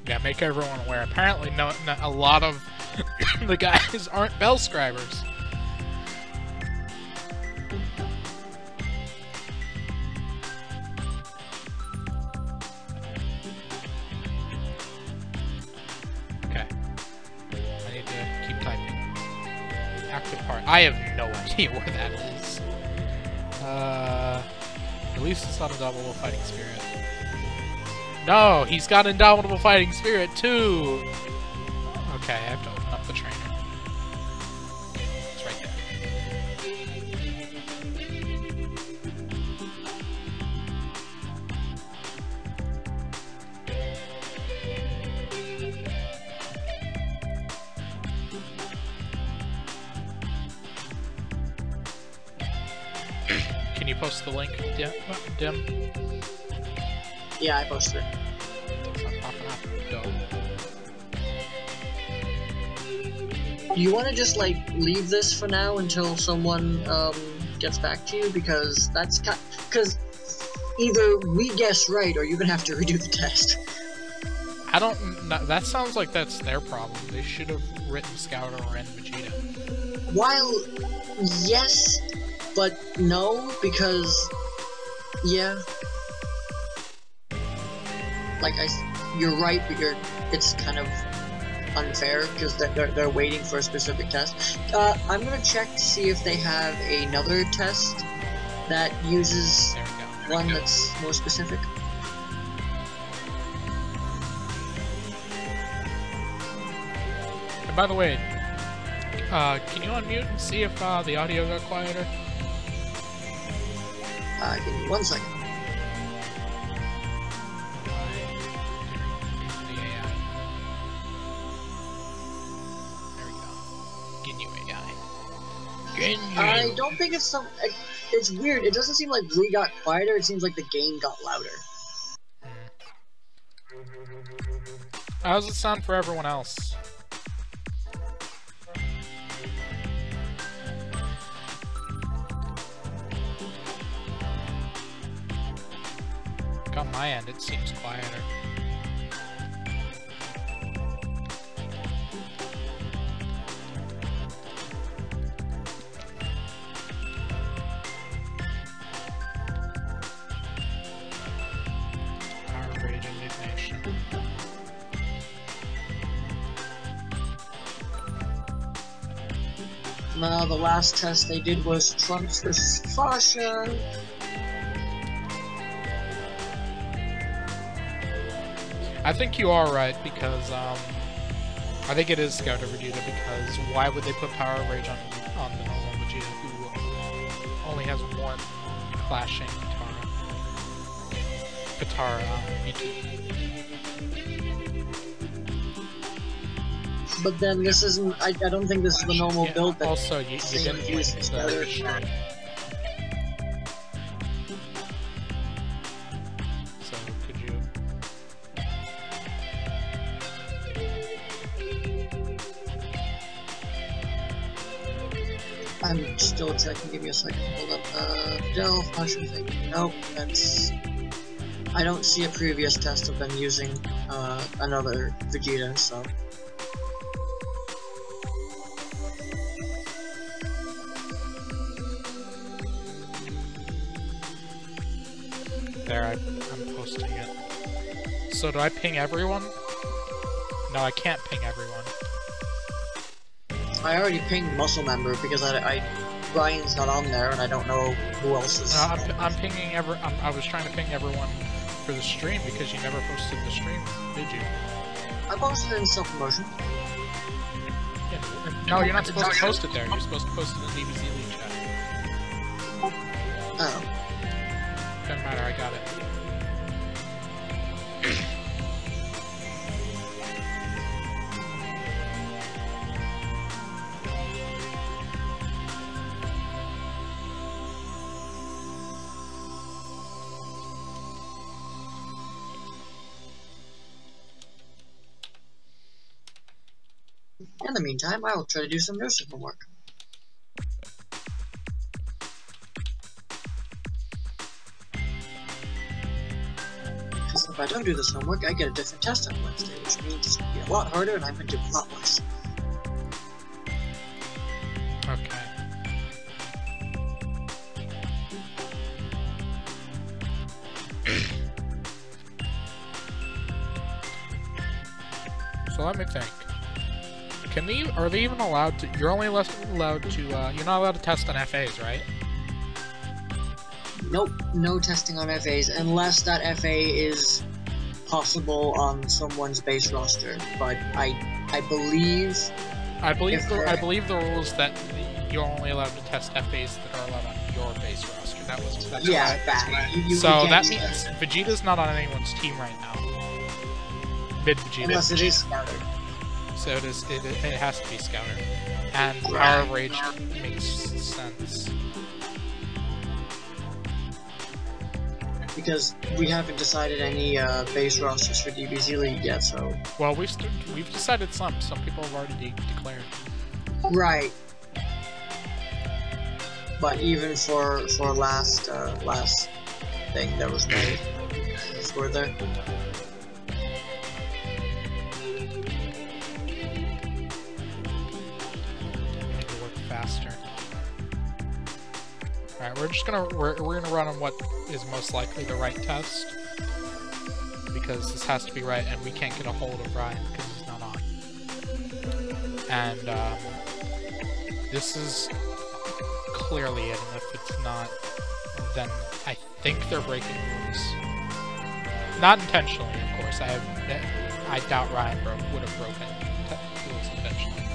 Yeah, make everyone aware. Apparently, no, a lot of the guys aren't bell scribers. Okay. I need to keep typing. Active part. I have no idea where that is. At least it's not Indomitable Fighting Spirit. No, he's got Indomitable Fighting Spirit too! Okay, I have to open up the trainer. It's right there. Can you post the link, Dim?
Yeah, I posted it.
It's not popping up. Dope.
You want to just, like, leave this for now until someone, gets back to you? Because that's because either we guess right or you're gonna have to redo the test.
I don't... that sounds like that's their problem. They should have written Scouter or End Vegeta.
While, yes, but no, because Yeah. Like, you're right, but it's kind of unfair, because they're waiting for a specific test. I'm gonna check to see if they have another test that uses one that's more specific.
And by the way, can you unmute and see if the audio got quieter?
Give me 1 second. I don't think it's some. It's weird. It doesn't seem like we got quieter. It seems like the game got louder.
How does it sound for everyone else? On my end, it seems quieter.
No, the last test they did was Trunks vs. Fasha.
I think you are right, because I think it is Scout or Vegeta, because why would they put Power Rage on the normal Vegeta, who only has one clashing Katara V2?
But then this isn't. I don't think this is the normal build. That
also, you didn't use the stream. So could you?
I'm still checking. Give me a second. Hold up. Del Fashion thing. Nope. That's. I don't see a previous test of them using another Vegeta. So.
There, I'm posting it. So do I ping everyone? No, I can't ping everyone.
I already pinged Muscle Member because Brian's not on there and I don't know who else is.
No, I'm pinging I was trying to ping everyone for the stream because you never posted the stream, did you?
I posted it in self-promotion.
Yeah, no, you're not supposed to post it there. You're supposed to post it in the DBZ League chat.
Oh.
Doesn't matter, I got it.
In the meantime, I'll try to do some nursing homework. Because if I don't do this homework, I get a different test on Wednesday, which means it's going to be a lot harder and I'm going to do a lot less.
Okay. So let me think. Are they even allowed to, you're only allowed to, you're not allowed to test on FAs, right?
Nope, no testing on FAs, unless that FA is possible on someone's base roster, but I believe
the rule is that you're only allowed to test FAs that are allowed on your base roster. That's
yeah,
so that means Vegeta's not on anyone's team right now. Mid Vegeta.
Unless it is scouted.
So it has to be scouted. And Power Rage makes sense.
Because we haven't decided any base rosters for DBZ League yet, so...
Well, we've decided some. Some people have already declared.
Right. But even for last thing, there was no score there.
Alright, we're gonna run on what is most likely the right test. Because this has to be right, and we can't get a hold of Ryan because he's not on. And, this is clearly it, and if it's not, then I think they're breaking rules. Not intentionally, of course. I doubt Ryan would have broken rules intentionally.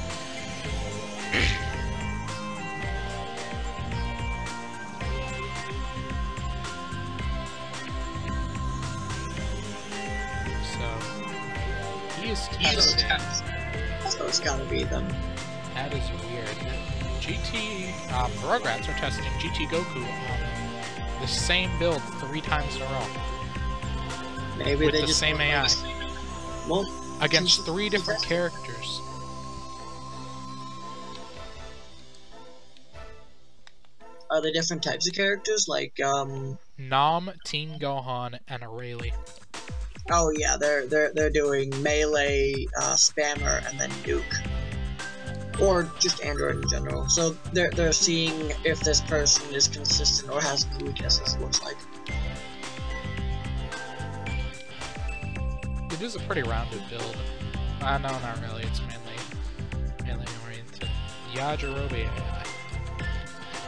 So he is testing.
So it's gotta be them.
That is weird. The Rugrats are testing GT Goku on the same build 3 times in a row.
Maybe
with
they
the
just
same AI.
Well,
Against 3 different characters.
Are they different types of characters? Like,
Nam, Teen Gohan, and Rayleigh.
Oh yeah, they're doing melee, spammer, and then nuke. Or just Android in general. So they're seeing if this person is consistent or has any weaknesses, it looks like.
It is a pretty rounded build. No, not really. It's mainly oriented. Yajirobe AI.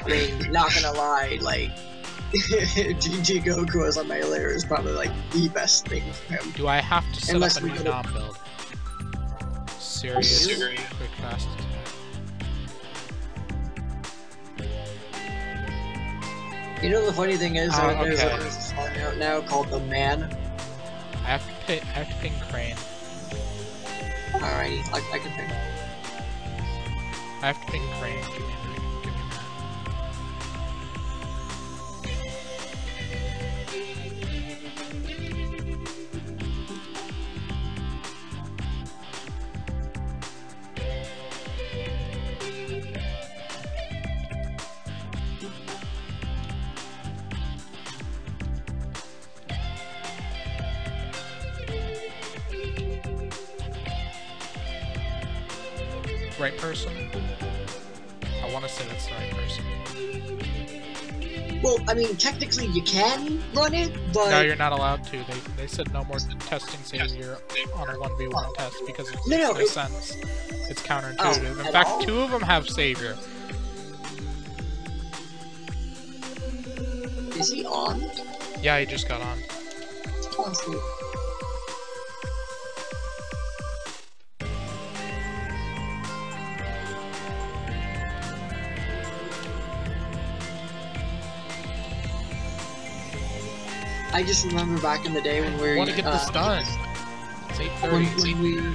I mean, not gonna lie, like, GT Goku as a meleeer is probably, like, the best thing for him.
Do I have to set
Unless
up a new Nam build? Serious, quick, fast attack.
You know, the funny thing is, there's
okay.
a song out now called The Man.
I have to ping Crane.
Alrighty, I can pick.
I have to ping Crane. Give me a minute. Right person? I want to say that's the right person.
Well, I mean, technically you can run it, but...
No, you're not allowed to. They said no more testing Savior on a 1v1 test because it makes no sense. It's counterintuitive.
Oh,
In fact, 2 of them have Savior.
Is he on?
Yeah, he just got on.
Oh, sweet. I just remember back in the day when we
I want to get this done. It's 8:30.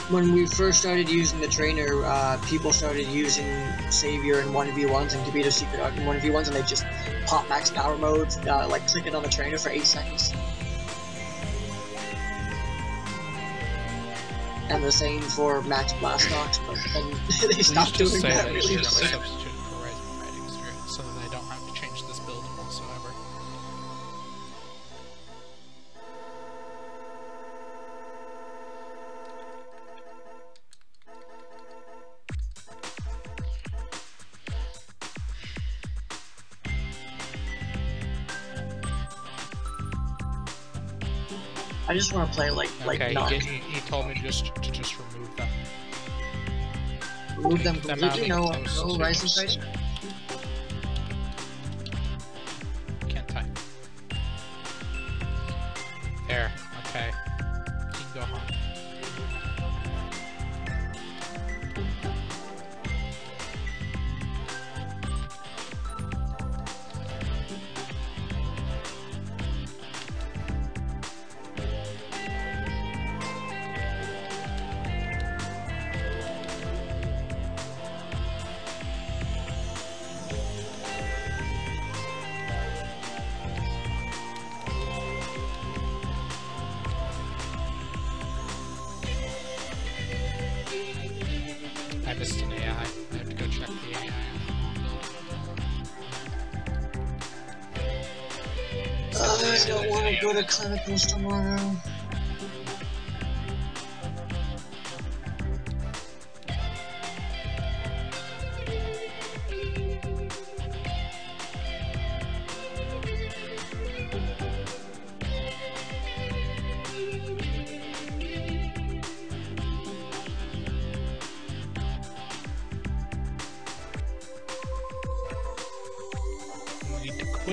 When we first started using the trainer, people started using Savior in 1v1s and Kibito Secret Art in 1v1s, and they just pop max power mode, like clicking on the trainer for 8 seconds. And the same for max blast stocks, but then they stopped doing that really quick.
Substitute for Rising Fighting Spirit so that I don't have to change this build whatsoever.
I just want to play like
Okay,
not
he told me just to remove them.
remove them
Keep them
completely.
out
No,
of those
no Rising
stickers.
Fighter.
Can't type. There. Okay. King Gohan. I missed an AI. I have to go check the AI.
I don't want to go to clinicals tomorrow.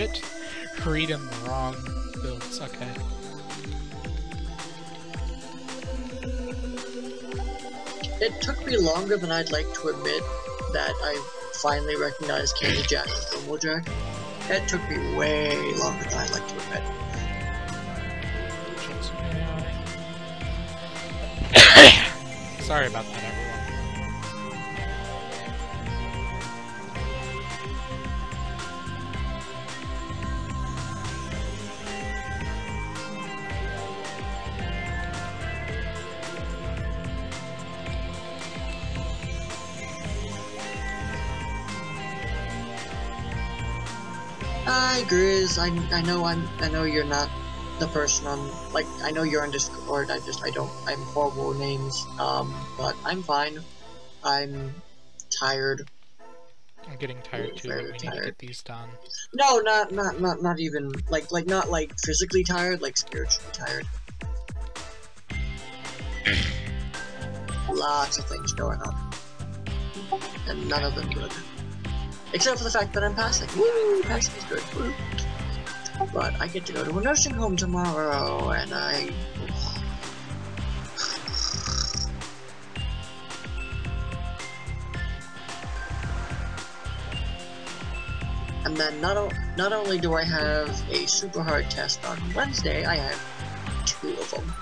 Quit reading the wrong builds. Okay.
It took me longer than I'd like to admit that I finally recognized Candy Jack and Promo Jack. It took me way longer than I'd like to admit.
Sorry about that, everyone.
Hi, Grizz. I know you're not the person on, like, I know you're on Discord. I'm horrible with names. But I'm fine. I'm tired.
I'm getting tired too, but we need to get these done.
No, not even not like physically tired, like spiritually tired. Lots of things going on, and none of them good. Except for the fact that I'm passing. Woo! Passing is good. Woo. But I get to go to a nursing home tomorrow, and And then not only do I have a super hard test on Wednesday, I have 2 of them.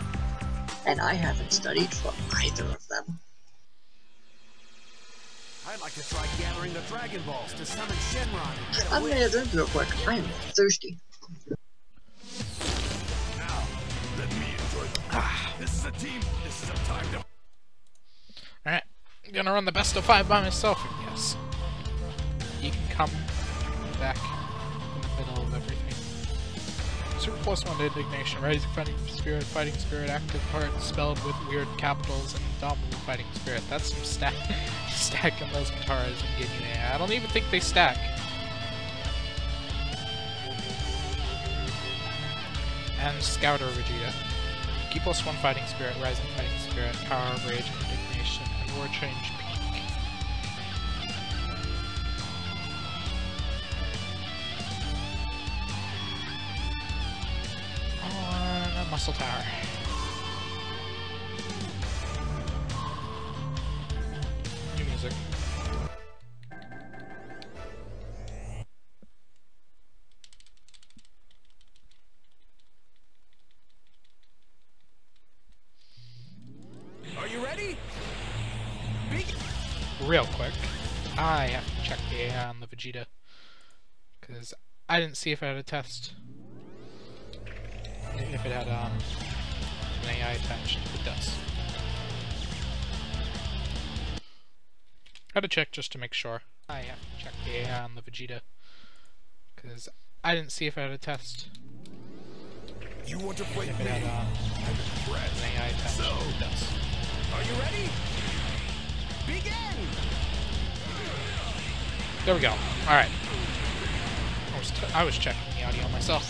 And I haven't studied for either of them.
I'd like to try gathering the Dragonballs to summon Shenron and get
I'm
away.
gonna drink real quick. I am thirsty.
Now, let me enjoy the This is a team. This is a time to...
Alright, I'm gonna run the best of 5 by myself, I guess. You can come back in the middle of everything. Super +1 to Indignation, Rising Fighting Spirit, Active Heart, spelled with weird capitals, and Indomitable Fighting Spirit. That's some stacking those Mataras and getting you. I don't even think they stack. And Scouter Vegeta. Key +1 Fighting Spirit, Rising Fighting Spirit, Power, Rage, Indignation, and War Change Peak. On a Muscle Tower. New music.
Are you ready?
Real quick, I have to check the AI on the Vegeta, because I didn't see if it had a test. If it had an AI attached, it does. Had to check just to make sure. I have to check the AI on the Vegeta, because I didn't see if it had a test.
You want to fight
If it
me?
had
I'm impressed.
an AI attached,
So,
it does.
Are you ready? Begin!
There we go. Alright. I was checking the audio myself.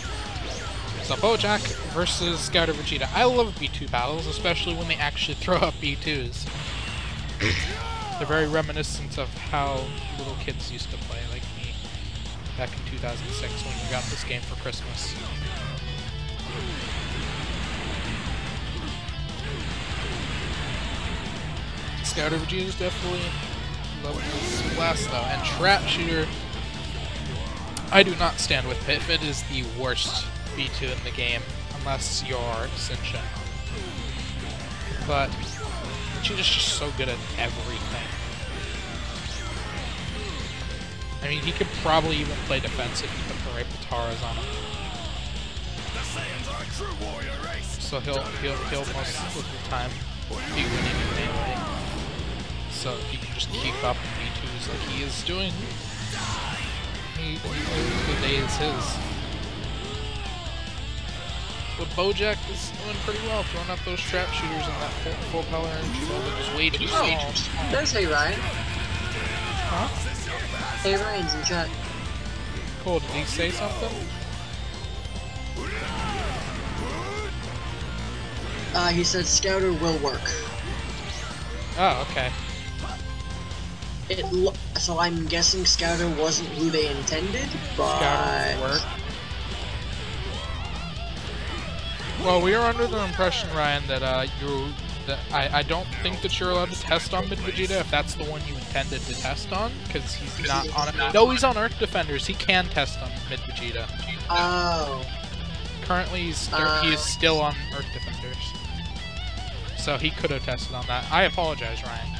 So Bojack versus Scouter Vegeta. I love B2 battles, especially when they actually throw up B2s. They're very reminiscent of how little kids used to play, like me, back in 2006 when we got this game for Christmas. Scouter Vegeta is definitely level blast though, and Trap Shooter. I do not stand with Pit. It is the worst B2 in the game, unless you're Ascension. But Vegeta's just so good at everything. I mean, he could probably even play defense if you put the right Pataras on him.
the Saiyans are a true warrior race.
So he'll most of the time be winning in melee. So if you can just keep up B2s like he is doing, the day is his. But Bojack is doing pretty well, throwing out those trap shooters and that full power energy mode and just waiting. Oh.
There's Hey Ryan.
Huh?
Hey Ryan's in chat.
Cool, did he say something?
He said Scouter will work.
Oh, okay.
So I'm guessing Scouter wasn't who they intended, but...
Scouter worked. Well, we are under the impression, Ryan, that I don't think that you're allowed to test on Mid-Vegeta if that's the one you intended to test on, because he's not on it. No, he's on Earth Defenders. He can test on Mid-Vegeta.
Oh.
Currently, he's still on Earth Defenders. So he could have tested on that. I apologize, Ryan.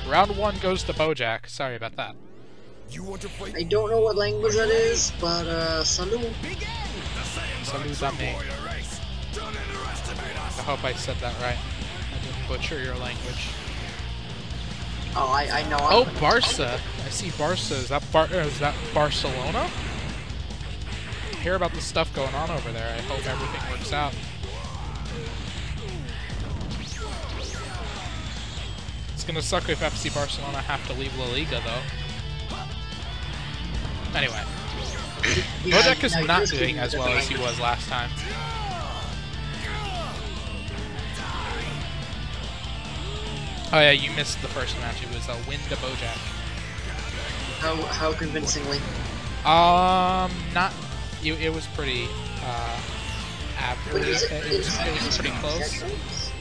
Round 1 goes to Bojack. Sorry about that.
You want to fight?
I don't know what language that is, but salut.
Salute on me. I hope I said that right. I didn't butcher your language.
Oh, I know.
Oh, Barca. I see Barca. Is that Barcelona? I hear about the stuff going on over there. I hope everything works out. It's gonna suck if FC Barcelona have to leave La Liga, though. Anyway. Bojack is not doing as well as he was last time. Oh yeah, you missed the first match. It was a win to Bojack.
How convincingly?
Not. It was pretty average. It was pretty close.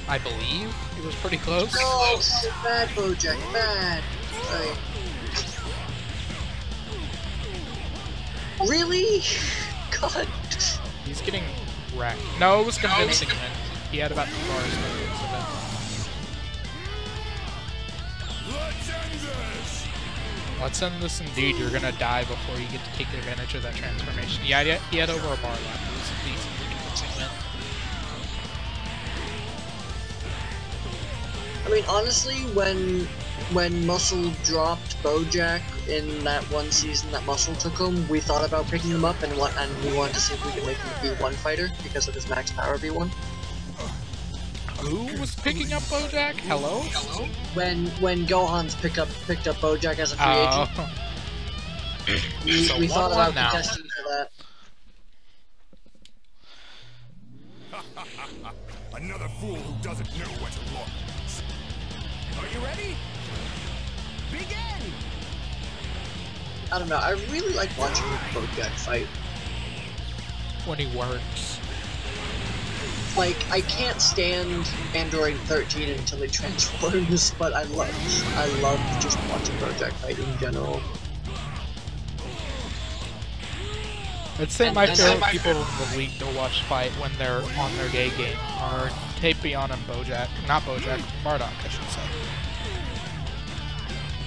I believe it was pretty close.
Oh, bad Bojack, bad. Sorry. Really? God.
He's getting wrecked. No, it was convincing him. He had about 2 bars to convince him. Let's end this indeed. You're gonna die before you get to take advantage of that transformation. Yeah, he had over a bar left. It was a decently convincing win.
I mean, honestly, when Muscle dropped Bojack in that one season that Muscle took him, we thought about picking him up and we wanted to see if we could make him a V1 fighter because of his max power V1.
Who was picking up Bojack? Hello?
When Gohan's picked up Bojack as a free agent, we thought about contesting for that.
Another fool who doesn't know where to look. Are you ready? Begin!
I don't know, I really like watching Bojack fight.
When he works.
Like, I can't stand Android 13 until he transforms, but I love just watching Bojack fight in general.
I'd say my favorite people in the league to watch fight when they're on their gay game are Tapion and Bojack. Not Bojack, Bardock, I should say.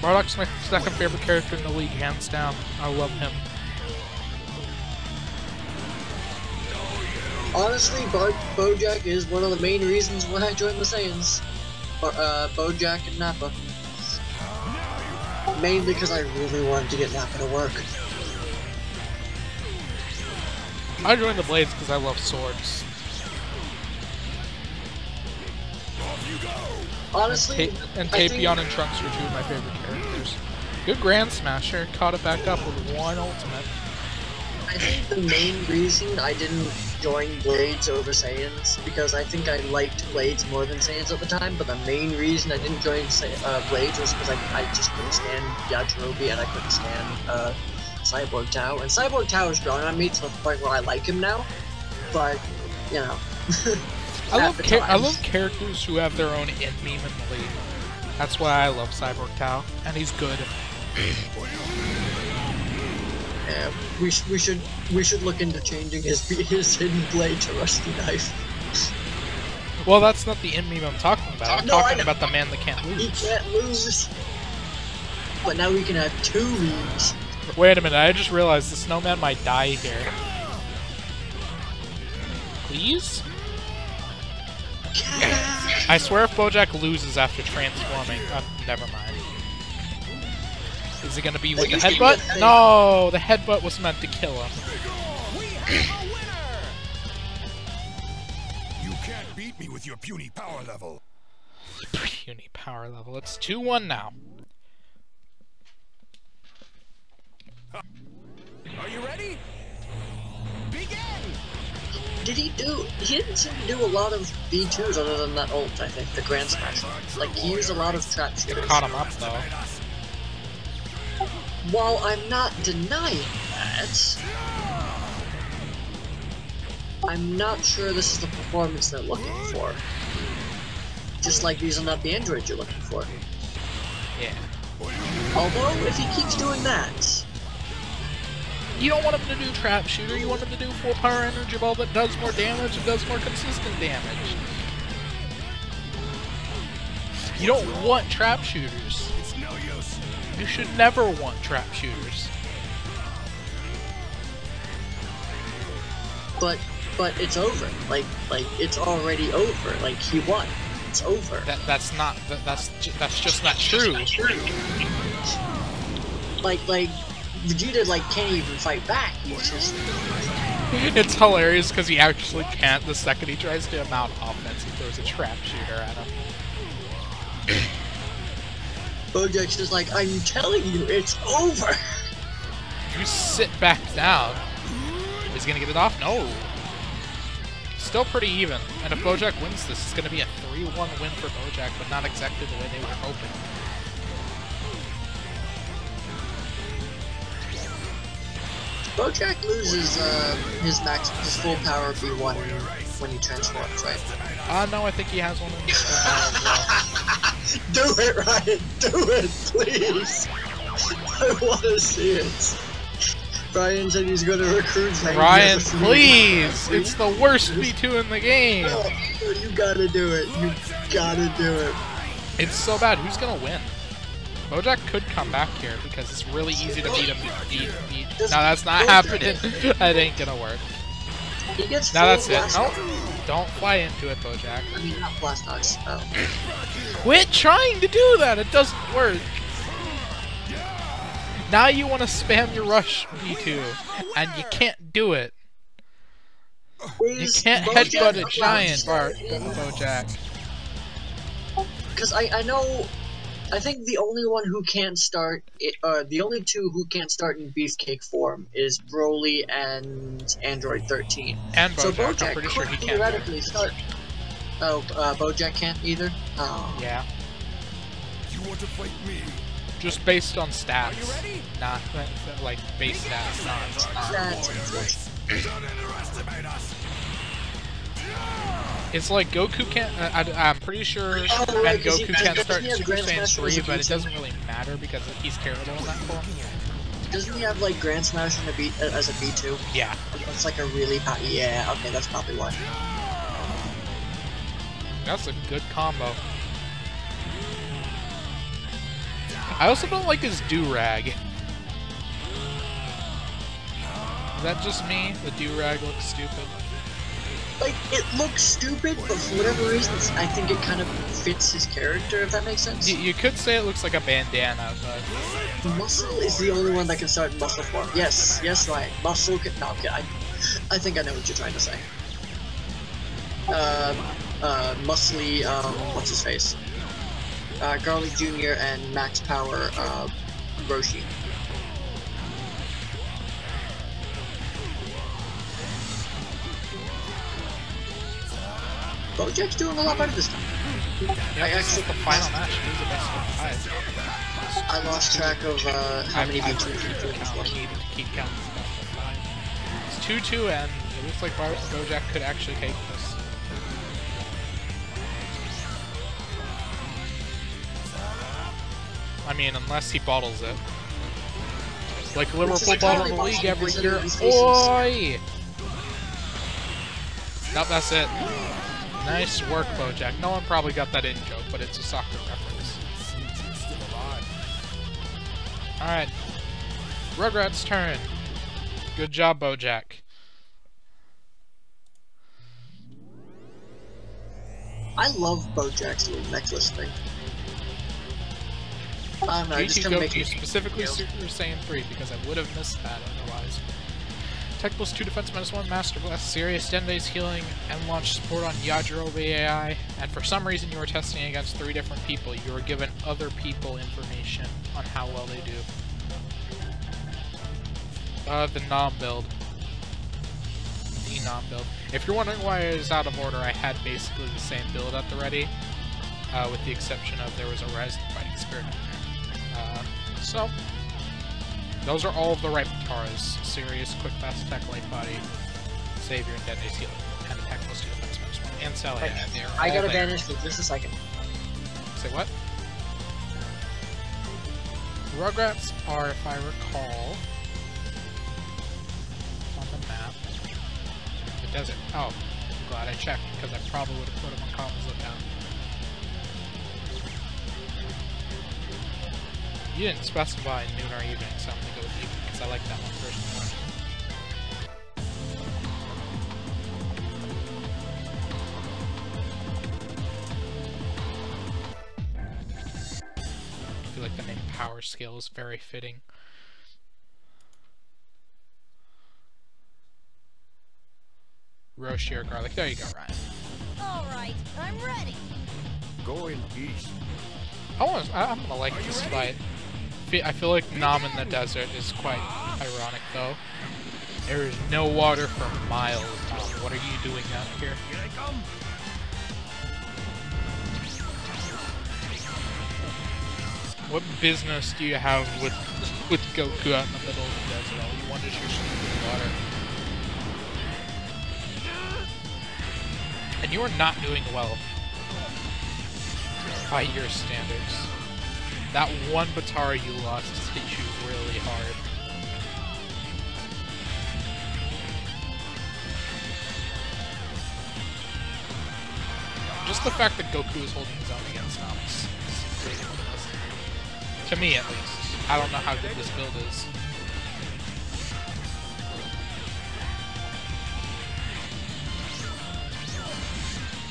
Bardock's my second favorite character in the league, hands down. I love him.
Honestly, Bojack is one of the main reasons why I joined the Saiyans. Bojack and Nappa. Mainly because I really wanted to get Nappa to work.
I joined the Blades because I love swords.
Honestly,
and Tapion and Trunks are 2 of my favorite characters. Good Grand Smasher, caught it back up with 1 ultimate.
I think the main reason I didn't join Blades over Saiyans, because I think I liked Blades more than Saiyans at the time, but the main reason I didn't join Blades was because I just couldn't stand Yajirobe and I couldn't stand Cyborg Tao. And Cyborg Tao has grown on me to the point where I like him now, but, you know.
I love characters who have their own in-meme in the league. That's why I love Cyborg Tao, and he's good.
Yeah, we should look into changing his hidden blade to Rusty Knife.
Well, that's not the in-meme I'm talking about. I'm talking about the man that can't lose.
He can't lose. But now we can have 2 memes.
Wait a minute, I just realized the snowman might die here. Please? I swear if Bojack loses after transforming... never mind. Is it gonna be with the headbutt? No! The headbutt was meant to kill him.
You can't beat me with your puny power level.
Puny power level. It's 2-1 now.
Are you ready? Begin!
did he do? He didn't seem to do a lot of B2s other than that ult. I think the Grand Smash. Like he used a lot of trap shooters.
Caught him up though.
While I'm not denying that, I'm not sure this is the performance they're looking for. Just like these are not the androids you're looking for.
Yeah.
Although, if he keeps doing that...
You don't want him to do trap shooter, you want him to do full power energy ball that does more damage and does more consistent damage. You don't want trap shooters.
It's no use.
You should never want trap shooters.
But it's over. Like it's already over. Like he won. It's over.
That's just not true.
Like Vegeta can't even fight back. He's just.
It's hilarious because he actually can't. The second he tries to mount offense, he throws a trap shooter at him.
Bojack's just like, I'm telling you, it's over.
You sit back down. Is he gonna get it off? No. Still pretty even. And if Bojack wins this, it's gonna be a 3-1 win for Bojack, but not exactly the way they were hoping.
Bojack loses his full power B1 when he transforms, right?
No, I think he has one in his full power as well.
Do it, Ryan! Do it, please! I wanna see it. Ryan said he's gonna recruit me.
Ryan, please! It's the worst B2 in the game!
No, you gotta do it. You gotta do it.
It's so bad. Who's gonna win? Bojack could come back here because it's really easy to beat him. No, that's not happening. That ain't gonna work.
He gets
Now that's it.
blast
Nope.
dodge.
Don't fly into it, Bojack.
I mean, not blast dodge. Oh.
Quit trying to do that! It doesn't work! Now you want to spam your rush B2, and you can't do it. You can't headbutt a giant, Bojack.
Because I know, I think the only one who can't start, the only two who can't start in Beefcake form is Broly and Android 13.
And Bojack,
So Bojack
I'm pretty
could
sure he can't.
theoretically start. Oh, Bojack can't either? Oh.
Yeah.
You want to fight me?
Just based on stats.
Are you ready?
Not like base stats, not.
That's unfortunate.
Don't underestimate us.
It's like Goku can't. I'm pretty sure,
right,
and
'cause
Goku can't start
he has
Super
Grand
Saiyan
Smash
3,
as a
but it
B2.
doesn't really matter because he's terrible in that form.
Doesn't he have like Grand Smash as a B2?
Yeah.
That's like a really hot. Yeah, okay, that's probably why.
That's a good combo. I also don't like his do-rag. Is that just me? The do-rag looks stupid.
Like, it looks stupid, but for whatever reason, I think it kind of fits his character, if that makes sense.
You could say it looks like a bandana, but...
Muscle is the only one that can start in muscle form. Yes, right. Muscle can... No, okay, I think I know what you're trying to say. Muscly, what's his face? Garlic Jr. and Max Power, Roshi. Bojack's doing a lot better this time.
Yeah, this is the final match. Who's the best of 5?
I lost track of how many B2s he did.
Keep counting. It's 2-2, and it looks like Bojack could actually take this. I mean, unless he bottles it. Like Liverpool bottle the league every year. Oi! Nope, that's it. Nice work, Bojack. No one probably got that in joke, but it's a soccer reference. Alright. Rugrats' turn. Good job, Bojack.
I love Bojack's little necklace thing. I don't know, just
Goku,
gonna make it
specifically Super Saiyan 3, because I would have missed that otherwise. Tech plus 2 defense minus 1, Master Blast, Serious 10 days healing, and launch support on Yajiro AI. And for some reason you were testing against 3 different people. You were given other people information on how well they do. The Nom build. The Nom build. If you're wondering why it is out of order, I had basically the same build at the ready, with the exception of there was a Rise and Fighting Spirit in there. So, those are all of the right Bataras. Serious, quick, fast attack, light body, Savior, and Deadly Seal. And attack plus 2 defense minus 1. And Sally.
I gotta vanish for just a second.
Say what? Rugrats are, if I recall, on the map. The desert. Oh, I'm glad I checked, because I probably would have put them on Commons Lookout. You didn't specify noon or evening, so I'm gonna go with evening, because I like that one personally. I feel like the name Power Scale is very fitting. Roshi or garlic. There you go, Ryan.
Alright, I'm ready.
Go in peace.
I'm gonna like this fight. I feel like Nom in the desert is quite ironic, though. There is no water for miles, Nom. What are you doing out here?
Here I come.
What business do you have with Goku out in the middle of the desert? All you want is your stupid water. And you are not doing well by your standards. That one Batara you lost hit you really hard. Just the fact that Goku is holding his own against Nom is ridiculous. To me, at least. I don't know how good this build is.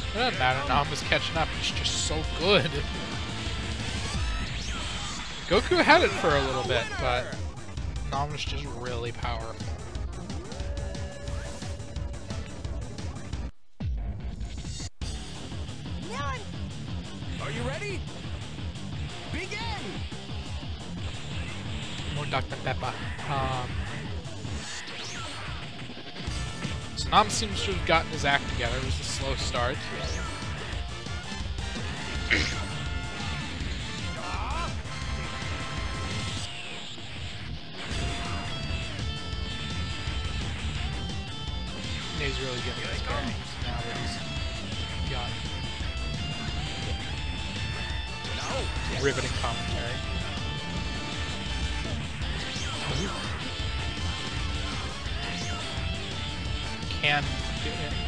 It doesn't matter, Nom is catching up, he's just so good. Goku had it for a little bit, but Nom is just really powerful.
Are you ready? Begin!
More Dr. Peppa. So Nom seems to have gotten his act together. It was a slow start. He's really getting his bearings now that he's got riveting commentary.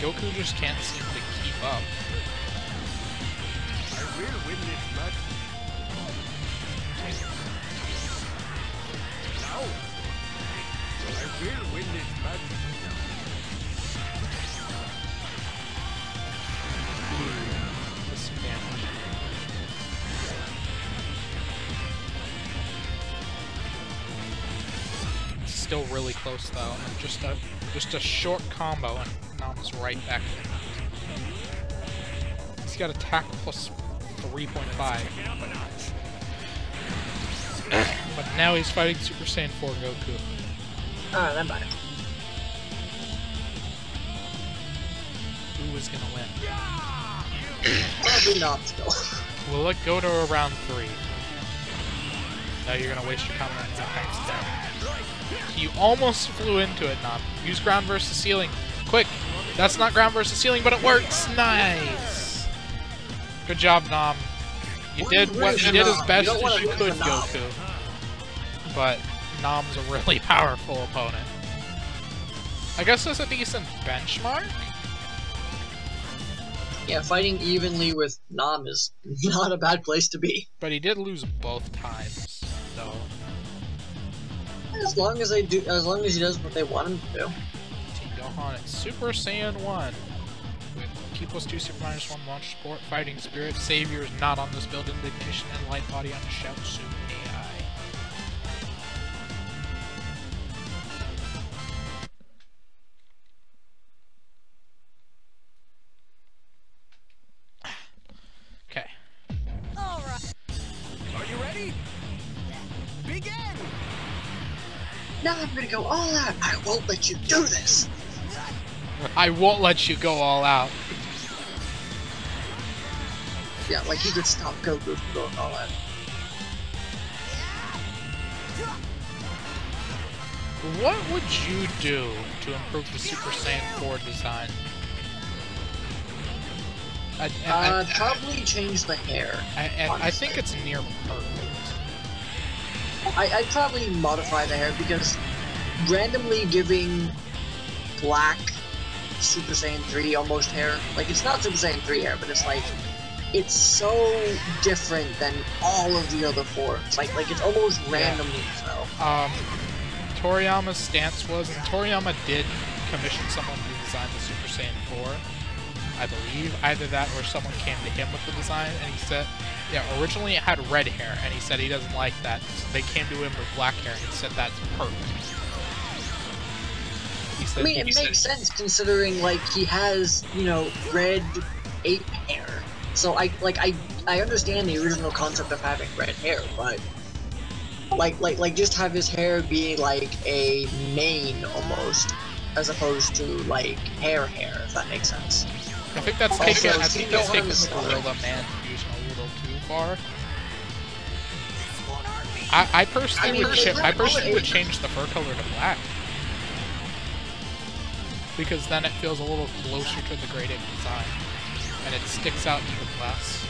Goku just can't seem to keep up.
I will win this match. Now, I will win this match.
Disadvantage. It's still really close though. Just a short combo and Nom's right back there. He's got attack plus 3.5. But now he's fighting Super Saiyan 4 Goku.
Alright, I'm back.
Who is gonna win?
Probably not still.
Will it go to round 3? No, you're gonna waste your comment on times 10. You almost flew into it, Nom. Use ground versus ceiling. Quick! That's not ground versus ceiling, but it works! Nice! Good job, Nom. You did as best as you could, Goku. But Nom's a really powerful opponent. I guess that's a decent benchmark?
Yeah, fighting evenly with Nom is not a bad place to be.
But he did lose both times, though.
As long as he does what they want him to do.
Team Gohan at Super Saiyan 1. With Ki plus 2, Super minus 1, launch support, Fighting Spirit, Savior is not on this build, Indignation, and Light Body on Shiatsu AI. Okay.
Alright.
Are you ready? Begin!
Now I'm gonna go all out. I won't let you do this.
I won't let you go all out.
Yeah, like he could stop Goku from going all out.
What would you do to improve the Super Saiyan 4 design?
Probably change the hair.
I think it's near perfect.
I'd probably modify the hair because randomly giving black Super Saiyan 3 almost hair, like it's not Super Saiyan 3 hair, but it's like, it's so different than all of the other forms. Like it's almost randomly so.
Toriyama's stance was, and Toriyama did commission someone to design the Super Saiyan 4, I believe. Either that or someone came to him with the design, and he said, yeah, originally it had red hair, and he said he doesn't like that. So they came to him with black hair, and he said that's perfect. He said,
I mean, it makes sense considering, like, he has, you know, red ape hair. So I understand the original concept of having red hair, but like just have his hair be like a mane almost, as opposed to like hair, if that makes sense.
I think that's taking the Gorilla Man fusion a little too far. I personally would change the fur color to black, because then it feels a little closer to the Great Ape design, and it sticks out even less.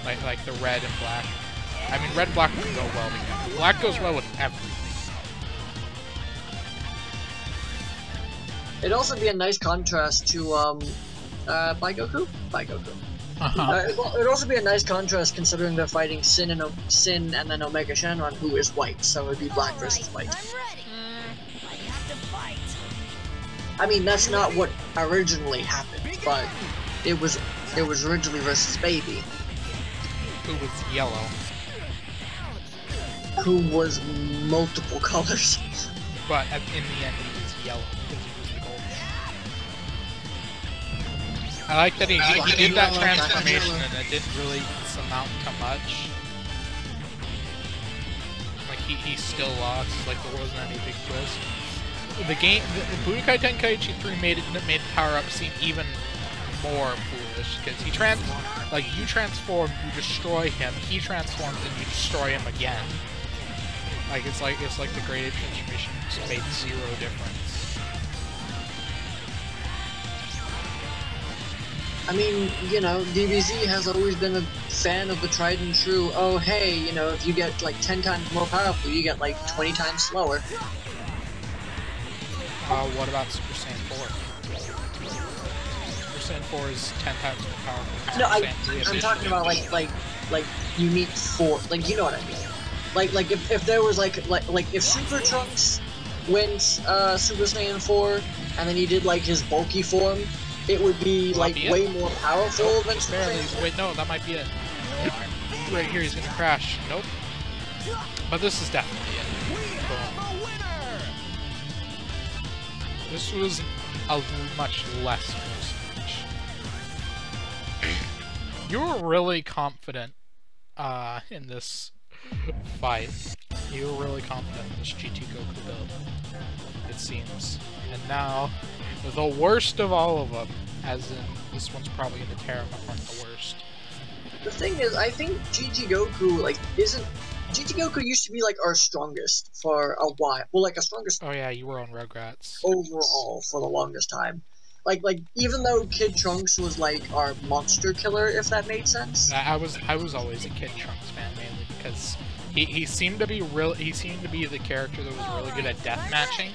Like the red and black. I mean, red and black would go well together. Black goes well with everything.
It'd also be a nice contrast to By Goku. It'd also be a nice contrast considering they're fighting Sin and then Omega Shenron, who is white. So it'd be black versus white.
I'm ready. I have to fight.
I mean, that's not what originally happened, but it was originally versus Baby,
who was yellow.
Who was multiple colors.
But in the end, he was yellow because he was the gold. I like that he did that transformation and it didn't really amount to much. Like he still lost. Like there wasn't any big twist. The Budokai Tenkaichi 3 made the power up seem even more foolish because you transform, you destroy him. He transforms and you destroy him again. It's like the Great Ape transformation made zero difference.
I mean, you know, DBZ has always been a fan of the tried and true, oh hey, you know, if you get like 10 times more powerful, you get like 20 times slower.
What about Super Saiyan 4? Super Saiyan 4 is 10 times more powerful.
No, I'm talking about like you meet 4, like you know what I mean. Like if there was like if Super Trunks went Super Saiyan 4 and then he did like his bulky form, it would be like way more powerful than Super Saiyan.
Wait, no, that might be it. Right here, he's gonna crash. Nope. But this is definitely it. Cool. This was a much less close match. You were really confident in this fight. You were really confident in this GT Goku build, it seems. And now, the worst of all of them, as in, this one's probably going to tear them apart the worst.
The thing is, I think GT Goku, like, GT Goku used to be, like, our strongest for a while. Well, like, our strongest...
Oh yeah, you were on Rugrats.
Overall, for the longest time. Like, even though Kid Trunks was, like, our monster killer, if that made sense.
I was always a Kid Trunks fan, mainly because he seemed to be the character that was really good at death matching.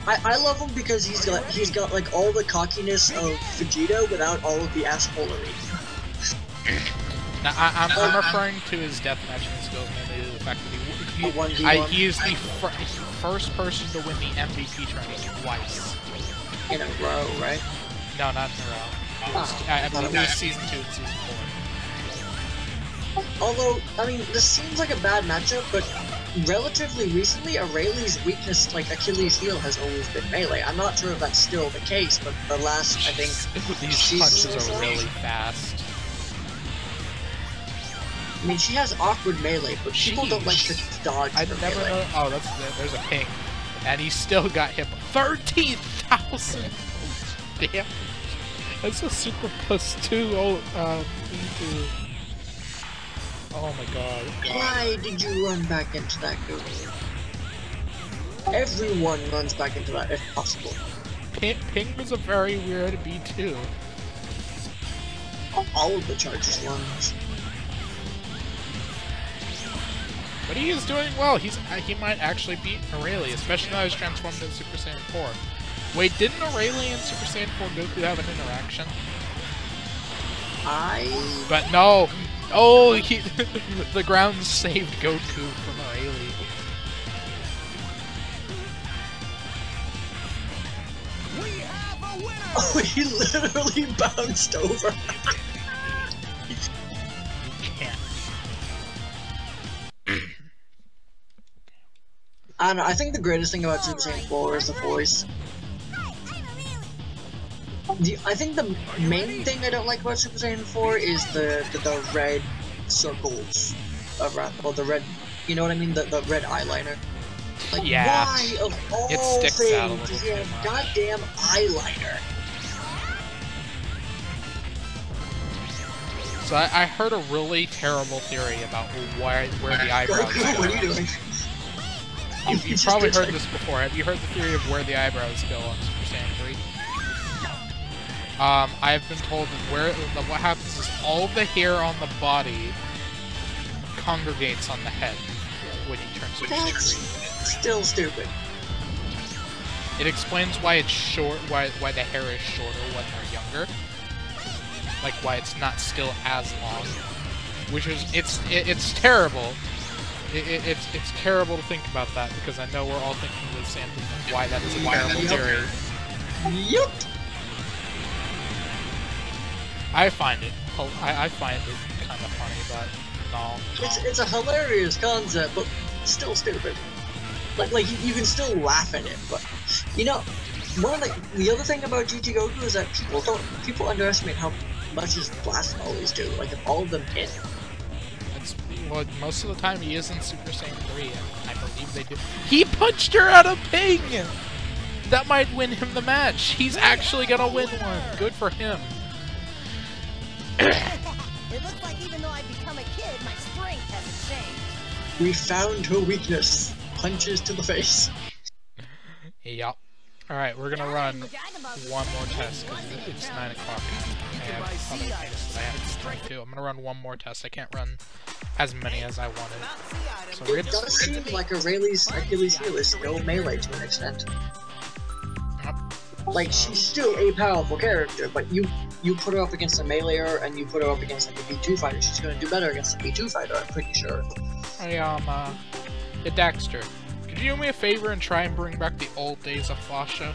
I love him because he's got like all the cockiness of Vegeta without all of the assholery.
Now, I'm referring to his death matching skills mainly to the fact that he is the first person to win the MVP tournament twice.
In a row, right?
No, not in a row. I believe it was Season 2 and Season 4.
Although, I mean, this seems like a bad matchup, but relatively recently, Rayleigh's weakness, like Achilles' heel, has always been melee. I'm not sure if that's still the case, but the last, I think...
These punches are really fast.
I mean, she has awkward melee, but people don't like to dodge
I never
melee.
know. Oh, there's a ping. And he still got hit 13,000 damage. That's a Super Plus 2 B2. Oh my god.
Why did you run back into that goal? Everyone runs back into that if possible.
Ping was a very weird B2.
All of the charges runs.
But he is doing well. He might actually beat Aurelia, especially now he's transformed into Super Saiyan 4. Wait, didn't Aurelia and Super Saiyan 4 Goku have an interaction? But no! Oh, the ground saved Goku from Aurelia.
We have a winner!
Oh, he literally bounced over. I don't know, I think the greatest thing about Super Saiyan 4 is the voice. I think the main thing I don't like about Super Saiyan 4 is the red circles around, well, the red, you know what I mean, the red eyeliner. Like,
yeah.
Why of all
it sticks out a
things
little
does he
too
have
much.
goddamn eyeliner?
So I heard a really terrible theory about where the eyebrows
Goku,
go.
what are you doing?
You've probably heard this before. Have you heard the theory of where the eyebrows go on Super Saiyan 3? I've been told that what happens is all the hair on the body congregates on the head when you turn Super Saiyan 3.
Still stupid.
It explains why it's short, why the hair is shorter when they're younger. Like why it's not still as long. Which is it's terrible. It's terrible to think about that because I know we're all thinking the same thing of why that is a terrible theory.
Yup.
I find it kind of funny, but no.
It's a hilarious concept, but still stupid. Like you can still laugh at it, but you know, one of the other thing about GT Goku is that people underestimate how much his blast always do. Like if all of them hit.
Well, most of the time he is in Super Saiyan 3, and I believe they do. He punched her out of Ping! That might win him the match. He's actually gonna win one. Good for him.
It looks like even though I've become a kid, my strength hasn't changed.
We found her weakness. Punches to the face.
Yup. Alright, we're gonna run one more test because it's 9 o'clock. I have other things that I have to do. I'm gonna run one more test. I can't run as many as I wanted. So we're
It
gonna
does seem like Aurealia's Achilles heel is still melee to an extent. Like, she's still a powerful character, but you put her up against a meleeer and you put her up against like a B2 fighter, she's gonna do better against a B2 fighter, I'm pretty sure.
Hey, Dexter, could you do me a favor and try and bring back the old days of Fasha?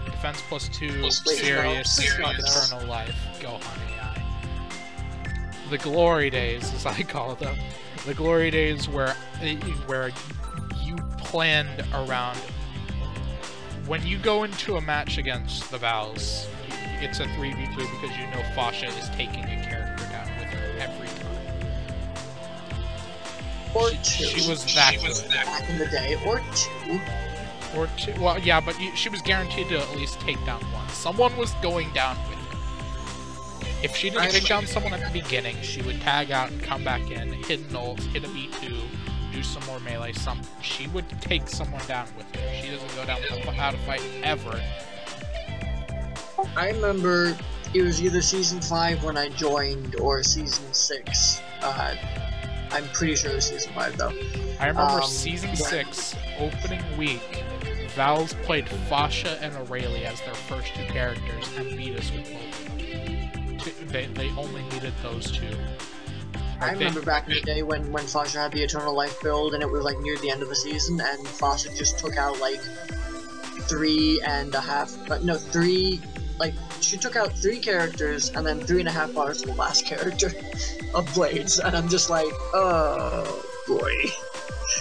Defense plus 2, serious, eternal life. Go, honey, the glory days, as I call them. The glory days where you planned around. When you go into a match against the Vals, it's a 3v3 because you know Fasha is taking a character down with her every time.
Or
she was that good.
Back in the day, or two.
Well, yeah, but she was guaranteed to at least take down one. Someone was going down with her. If she didn't take down someone at the beginning, she would tag out and come back in, hit an ult, hit a B2, do some more melee, she would take someone down with her. She doesn't go down without a fight ever.
I remember it was either Season 5 when I joined, or Season 6. I'm pretty sure it was Season 5 though.
I remember Season 6, opening week, Val's played Fasha and Aurelia as their first two characters and beat us with both of them. They only needed those two.
I remember back in the day when Fasha had the Eternal Life build and it was like near the end of the season and Fasha just took out like she took out 3 characters and then 3.5 bars to the last character of Blades, and I'm just like, oh boy.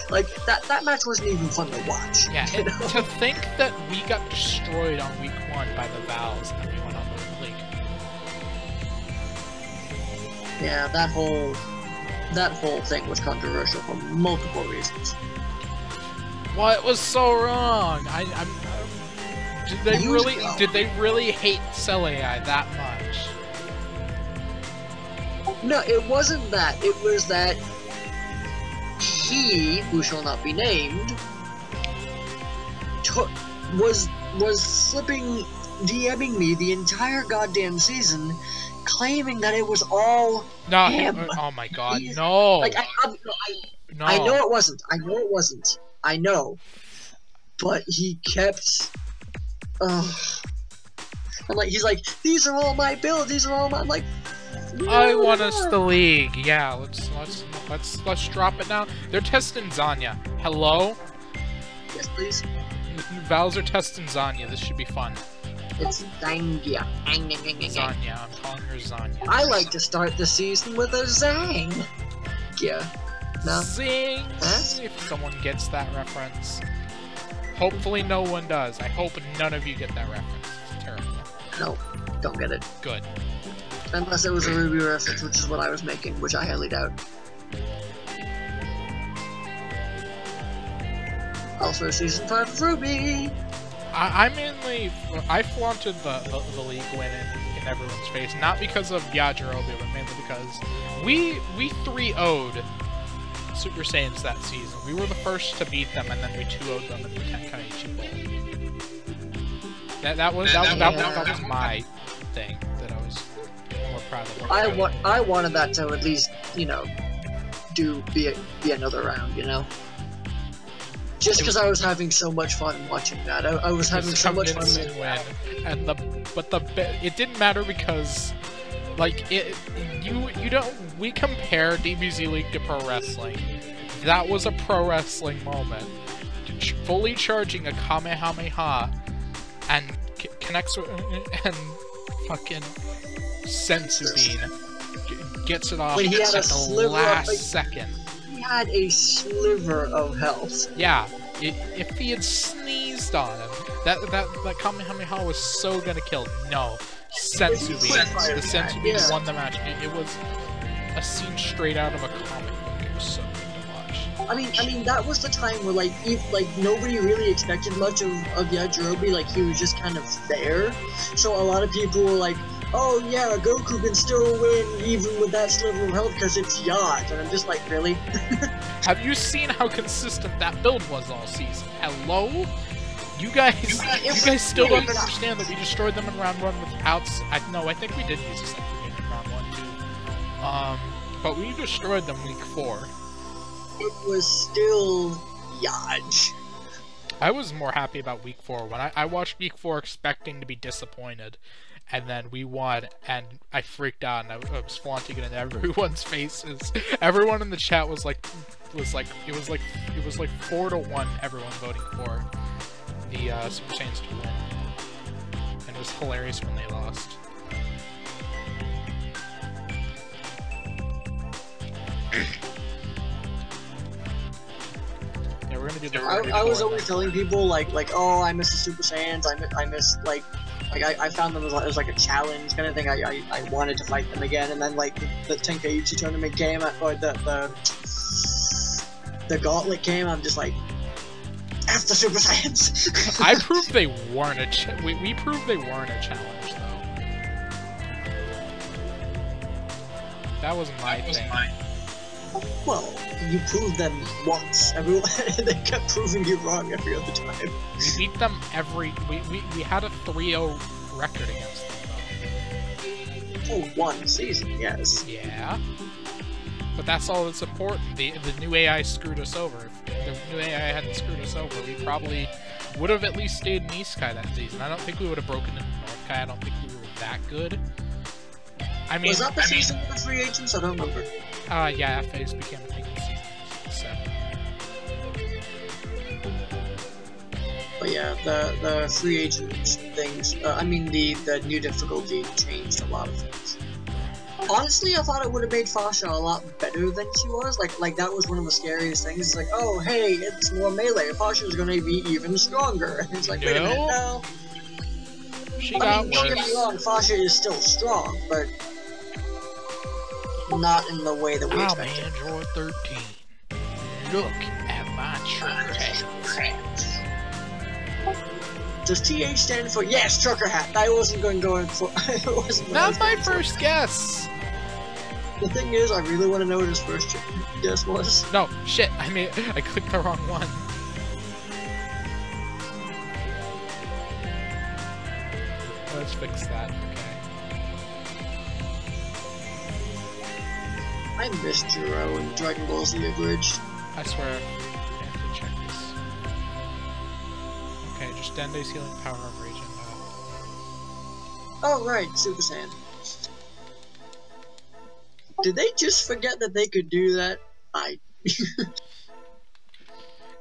Like, that match wasn't even fun to watch.
Yeah, and to think that we got destroyed on week 1 by the Vals and we went on the league.
Yeah, that whole thing was controversial for multiple reasons.
What was so wrong? Did they really hate Cell AI that much?
No, it wasn't that. It was that he, who shall not be named, was flipping, DMing me the entire goddamn season, claiming that it was all him.
Oh my god, no!
Like,
No.
I know it wasn't. I know it wasn't. I know. But he kept... I'm like, he's like, these are all my builds, these are all my... I'm like...
I want us the league. Yeah, let's drop it now. They're testing Zanya. Hello?
Yes, please.
Val's are testing Zanya. This should be fun.
It's Zanya.
Zanya. I'm calling her Zanya.
I like to start the season with a zang. Yeah. No?
Zing!
Huh?
If someone gets that reference. Hopefully no one does. I hope none of you get that reference. It's terrible.
No, don't get it.
Good.
Unless it was a Ruby reference, which is what I was making, which I highly doubt. Also, Season 5 of Ruby!
I flaunted the league win in everyone's face, not because of Yajirobe, but mainly because we 3-0'd Super Saiyans that season. We were the first to beat them, and then we 2-0'd them in the Tenkaichi Bowl. That was my thing that I was more proud of.
I wanted that to at least, you know, be another round, you know? Just because I was having so much fun watching that. I was having so much fun with
win. And it didn't matter because, like, we compare DBZ League to pro wrestling. That was a pro wrestling moment. Fully charging a Kamehameha and connects and fucking Sensu Bean gets it off
when he had
at the last second.
He had a sliver of health.
Yeah, if he had sneezed on him, that Kamehameha was so gonna kill. No, Sensu Bean. The Sensu Bean won the match. It was a scene straight out of a comic book. It was so good to watch.
I mean, that was the time where like nobody really expected much of Yajirobe. Like he was just kind of there. So a lot of people were like, oh yeah, Goku can still win even with that sliver of health because it's Yaj. And I'm just like, really?
Have you seen how consistent that build was all season? Hello? You guys still don't understand that we destroyed them in round 1 without... No, I think we did use a Sensu Bean in round 1 too. But we destroyed them week 4.
It was still Yaj.
I was more happy about week 4. When I watched week 4 expecting to be disappointed, and then we won, and I freaked out, and I was flaunting it in everyone's faces. Everyone in the chat was like 4-1. Everyone voting for the Super Saiyans to win, and it was hilarious when they lost. Yeah, we're gonna do the.
I was always telling people like, oh, I miss the Super Saiyans. I miss like I found them as like a challenge kind of thing. I wanted to fight them again, and then like the Tenkaichi tournament came, or the gauntlet came. I'm just like, F the Super Saiyans.
I proved they weren't we proved they weren't a challenge though. That was my thing.
Well, you proved them once. They kept proving you wrong every other time.
We beat them we had a 3-0 record against them though.
For one season, yes.
Yeah. But that's all that's important. The new AI screwed us over. If the new AI hadn't screwed us over, we probably would have at least stayed in East Kai that season. I don't think we would have broken into North Kai. I don't think we were that good. I mean,
was that the season with the free agents? I don't remember.
Yeah, FAs became a thing in season 7.
But yeah, the free agent things. I mean, the new difficulty changed a lot of things. Honestly, I thought it would have made Fasha a lot better than she was. Like that was one of the scariest things. It's like, oh hey, it's more melee. Fasha is going to be even stronger. And it's like, wait a minute, no.
She got worse.
Don't get me wrong, Fasha is still strong, but not in the way that we expected.
I'm Android 13. Look at my trick.
Does TH stand for yes, trucker hat? I wasn't going to go in for.
Not my first guess.
The thing is, I really want to know what his first guess was.
No, shit. I clicked the wrong one. Let's fix that. Okay.
I missed Jiro and Dragon Ball Z Abridged.
I swear. I have to check this. Okay, just Dende's healing power of Raging.
Oh right, Super Saiyan. Did they just forget that they could do that?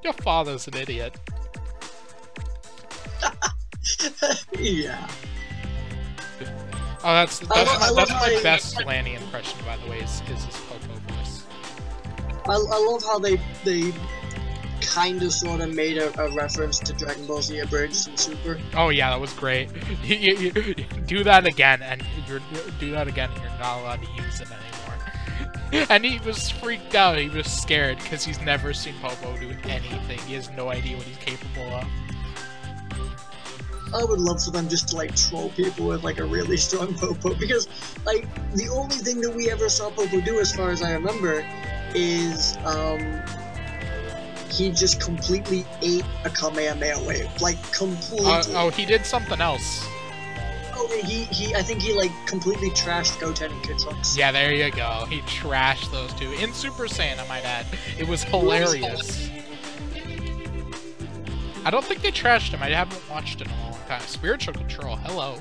Your father's an idiot.
Yeah.
Oh, that's my
how
best Lanny impression, by the way, is his Popo voice.
I love how they kind of sort of made a reference to Dragon Ball Z Abridged and Super.
Oh yeah, that was great. You do that again, and you're not allowed to use it anymore. And he was freaked out. He was scared because he's never seen Popo do anything. He has no idea what he's capable of.
I would love for them just to like troll people with like a really strong Popo, because like the only thing that we ever saw Popo do, as far as I remember, is he just completely ate a Kamehameha wave, like completely.
Oh, he did something else.
Oh, I think he like completely trashed Goten and Kid Trunks.
Yeah, there you go. He trashed those two in Super Saiyan, I might add. It was hilarious. I don't think they trashed him. I haven't watched it in a long time. Spiritual Control, hello.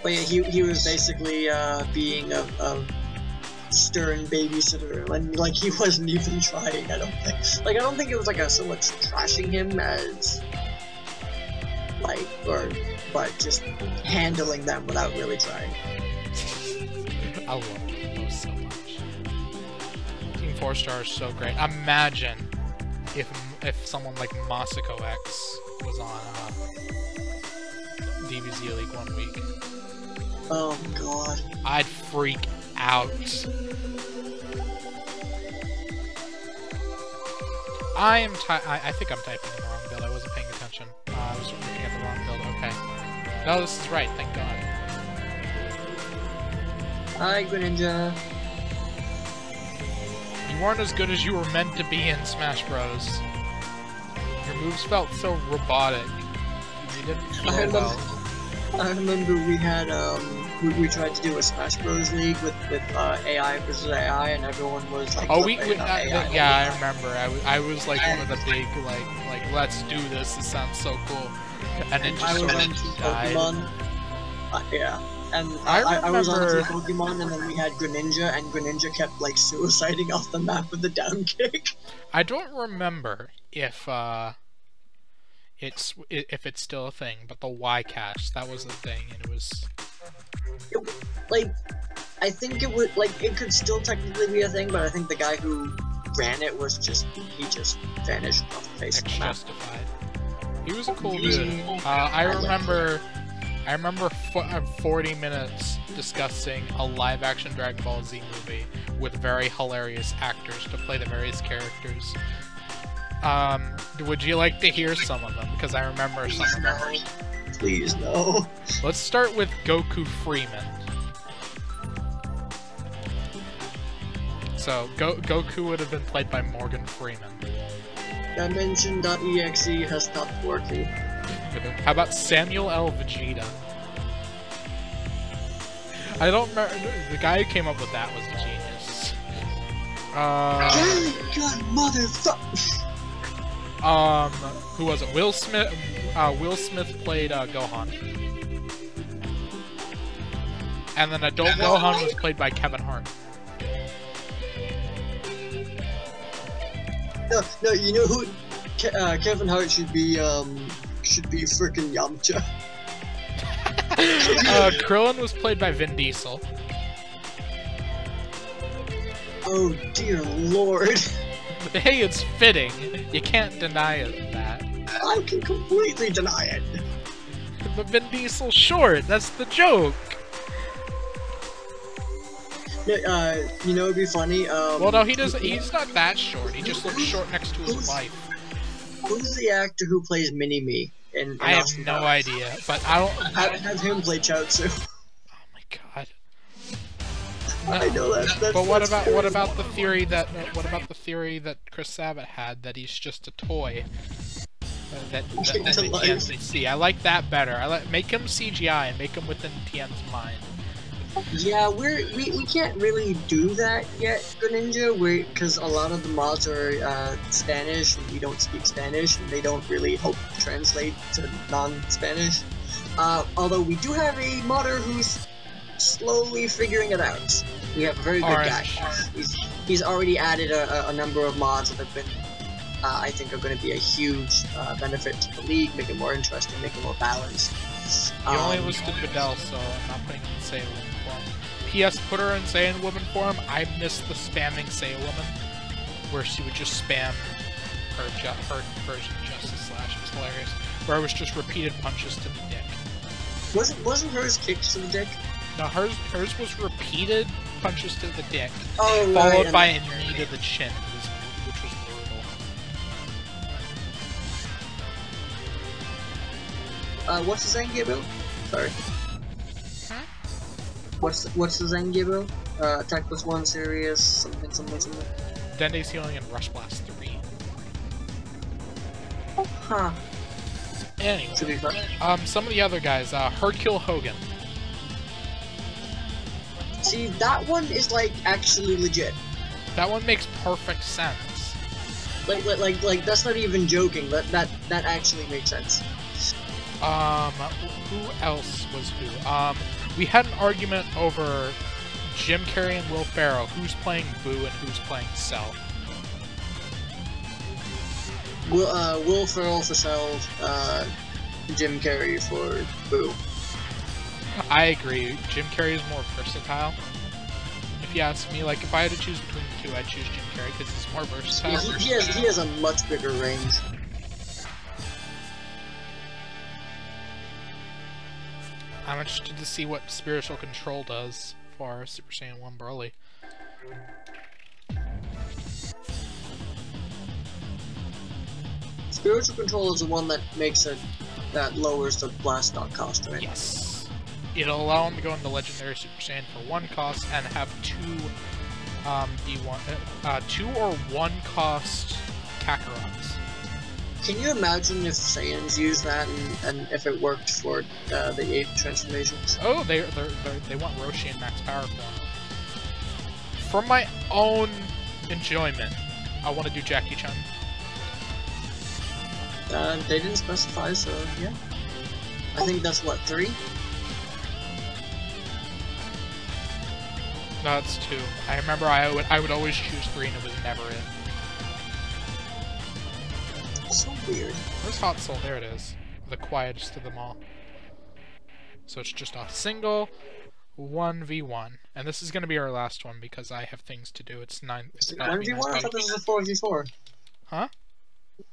But yeah, he was basically being a stern babysitter, and like he wasn't even trying. I don't think. Like I don't think it was like so much trashing him as like, but just handling them without really trying.
I love those so much. Team 4 Star is so great. Imagine if someone like Masako X was on DBZ League 1 week.
Oh god.
I'd freak out. I think I'm typing in the wrong build. I wasn't paying attention. I was looking at the wrong build. Okay. No, this is right. Thank God.
Hi, Greninja.
You weren't as good as you were meant to be in Smash Bros. Your moves felt so robotic. You didn't feel well.
I remember we had we tried to do a Smash Bros. League with AI versus AI, and everyone was like,
oh, yeah, I remember. I was like one of the big like let's do this. This sounds so cool, and it just sort of died.
Yeah, and I was on some Pokemon, and then we had Greninja, and Greninja kept like suiciding off the map with the down kick.
I don't remember if it's still a thing, but the Y-Cast, that was the thing, and it was...
like, I think it would, like, it could still technically be a thing, but I think the guy who ran it was just, he just vanished off the face of the map.
Justified. He was a cool dude. I remember 40 minutes discussing a live-action Dragon Ball Z movie with very hilarious actors to play the various characters. Would you like to hear some of them? Because I remember some of them.
Please, no.
Let's start with Goku Freeman. So, Goku would have been played by Morgan Freeman.
Dimension.exe has stopped working.
How about Samuel L. Vegeta? I don't remember. The guy who came up with that was a genius.
God, motherfucker!
Who was it? Will Smith. Will Smith played Gohan, and then adult Gohan was played by Kevin Hart.
No, you know who? Kevin Hart should be freaking Yamcha.
Krillin was played by Vin Diesel.
Oh dear lord.
Hey, it's fitting. You can't deny that.
I can completely deny it.
But Vin Diesel's short. That's the joke.
You know, it'd be funny.
Well, no, he doesn't. He's not that short. He just looks short next to his wife.
Who's the actor who plays Mini-Me in
I have
Austin
no
Powers?
idea, but I don't.
Have him play Chaozu.
Oh my god.
I know that's
But what
that's
about
terrible.
the theory that Chris Sabat had that he's just a toy that
Came to
the
life.
TNs see? I like that better. Make him CGI and make him within TN's mind.
Yeah, we can't really do that yet, Greninja, because a lot of the mods are Spanish, and we don't speak Spanish, and they don't really help translate to non-Spanish. Although we do have a modder who's slowly figuring it out. We have a very good
Orange.
guy. He's already added a number of mods that have been, I think, are going to be a huge benefit to the league, make it more interesting, make it more balanced.
He only listed Videl, so I'm not putting him in Saiyan Woman form. P.S. Put her in Saiyan Woman form. I missed the spamming Saiyan Woman, where she would just spam her version of Justice Slash. It was hilarious. Where it was just repeated punches to the dick.
Wasn't hers kicks to the dick?
No, hers was repeated punches to the dick,
Oh,
followed
right,
by a knee to the chin, which was brutal.
What's the Zangief build? Sorry.
Huh?
What's the Zangief build? Attack plus 1, serious, something.
Dende's healing and Rush Blast 3.
Huh.
Anyway,
Should be fun.
some of the other guys, Hercule Hogan.
See, that one is like actually legit.
That one makes perfect sense.
Like that's not even joking. That actually makes sense.
Who else was who? We had an argument over Jim Carrey and Will Ferrell. Who's playing Boo and who's playing Cell?
Will Ferrell for Cell, Jim Carrey for Boo.
I agree. Jim Carrey is more versatile. If you ask me, like, if I had to choose between the two, I'd choose Jim Carrey because he's more versatile.
He has a much bigger range.
I'm interested to see what Spiritual Control does for Super Saiyan 1 Broly.
Spiritual Control is the one that lowers the blast dot cost, right?
Yes. It'll allow him to go into Legendary Super Saiyan for 1 cost and have 2 or 1 cost Kakarot's.
Can you imagine if Saiyans used that and if it worked for the 8 transformations?
Oh, they want Roshi in max power form. For my own enjoyment, I want to do Jackie Chan.
They didn't specify, so yeah. I think that's what, 3?
No, it's 2. I remember I would always choose 3 and it was never it.
So weird.
Where's Hot Soul? There it is. The quietest of them all. So it's just a single 1v1. And this is going to be our last one because I have things to do. It's 9. It's about
1v1? I thought this was a 4v4.
Huh?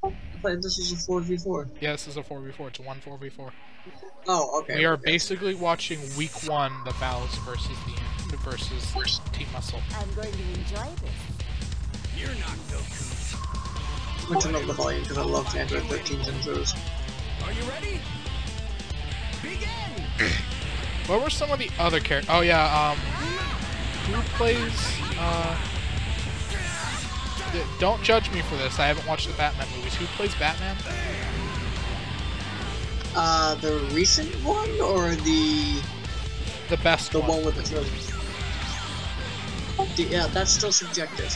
I thought this was a 4v4.
Yeah, this is a 4v4. It's a 1-4v4.
Oh, okay.
We are
okay.
basically watching week 1, the Vows versus Team Muscle.
I'm going to enjoy this.
You're not Goku.
I'm gonna turn up the volume because I love Android 13's intros.
Are you ready? Begin!
What were some of the other characters? Oh yeah, who plays, don't judge me for this, I haven't watched the Batman movies. Who plays Batman?
The recent one or the
best one.
one with the trilogy? Yeah, that's still subjective.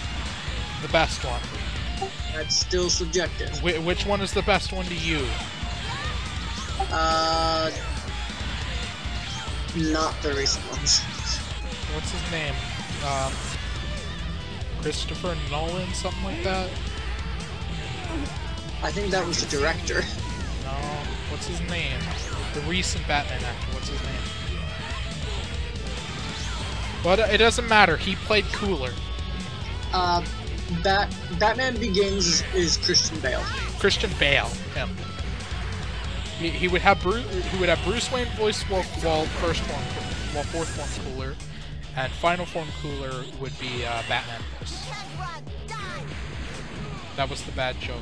The best one.
That's still subjective.
Which one is the best one to you?
Not the recent ones.
What's his name? Christopher Nolan, something like that?
I think that was the director.
No, what's his name? The recent Batman actor, what's his name? But it doesn't matter, he played cooler.
Batman Begins is Christian Bale.
Christian Bale, him. He would have Bruce Wayne voice while fourth form cooler, and final form cooler would be Batman voice. That was the bad joke.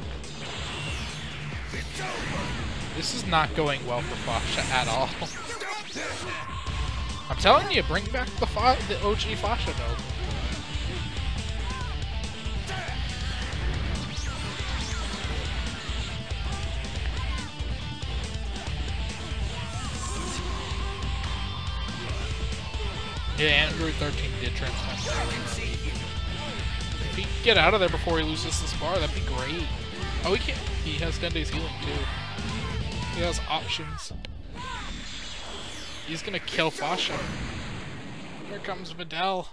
This is not going well for Fasha at all. I'm telling you, bring back the OG Fasha build. Yeah, Android 13 did transform early. If he can get out of there before he loses this bar, that'd be great. Oh, he can't. He has 10 days healing too. He has options. He's gonna kill Fasha. Here comes Videl.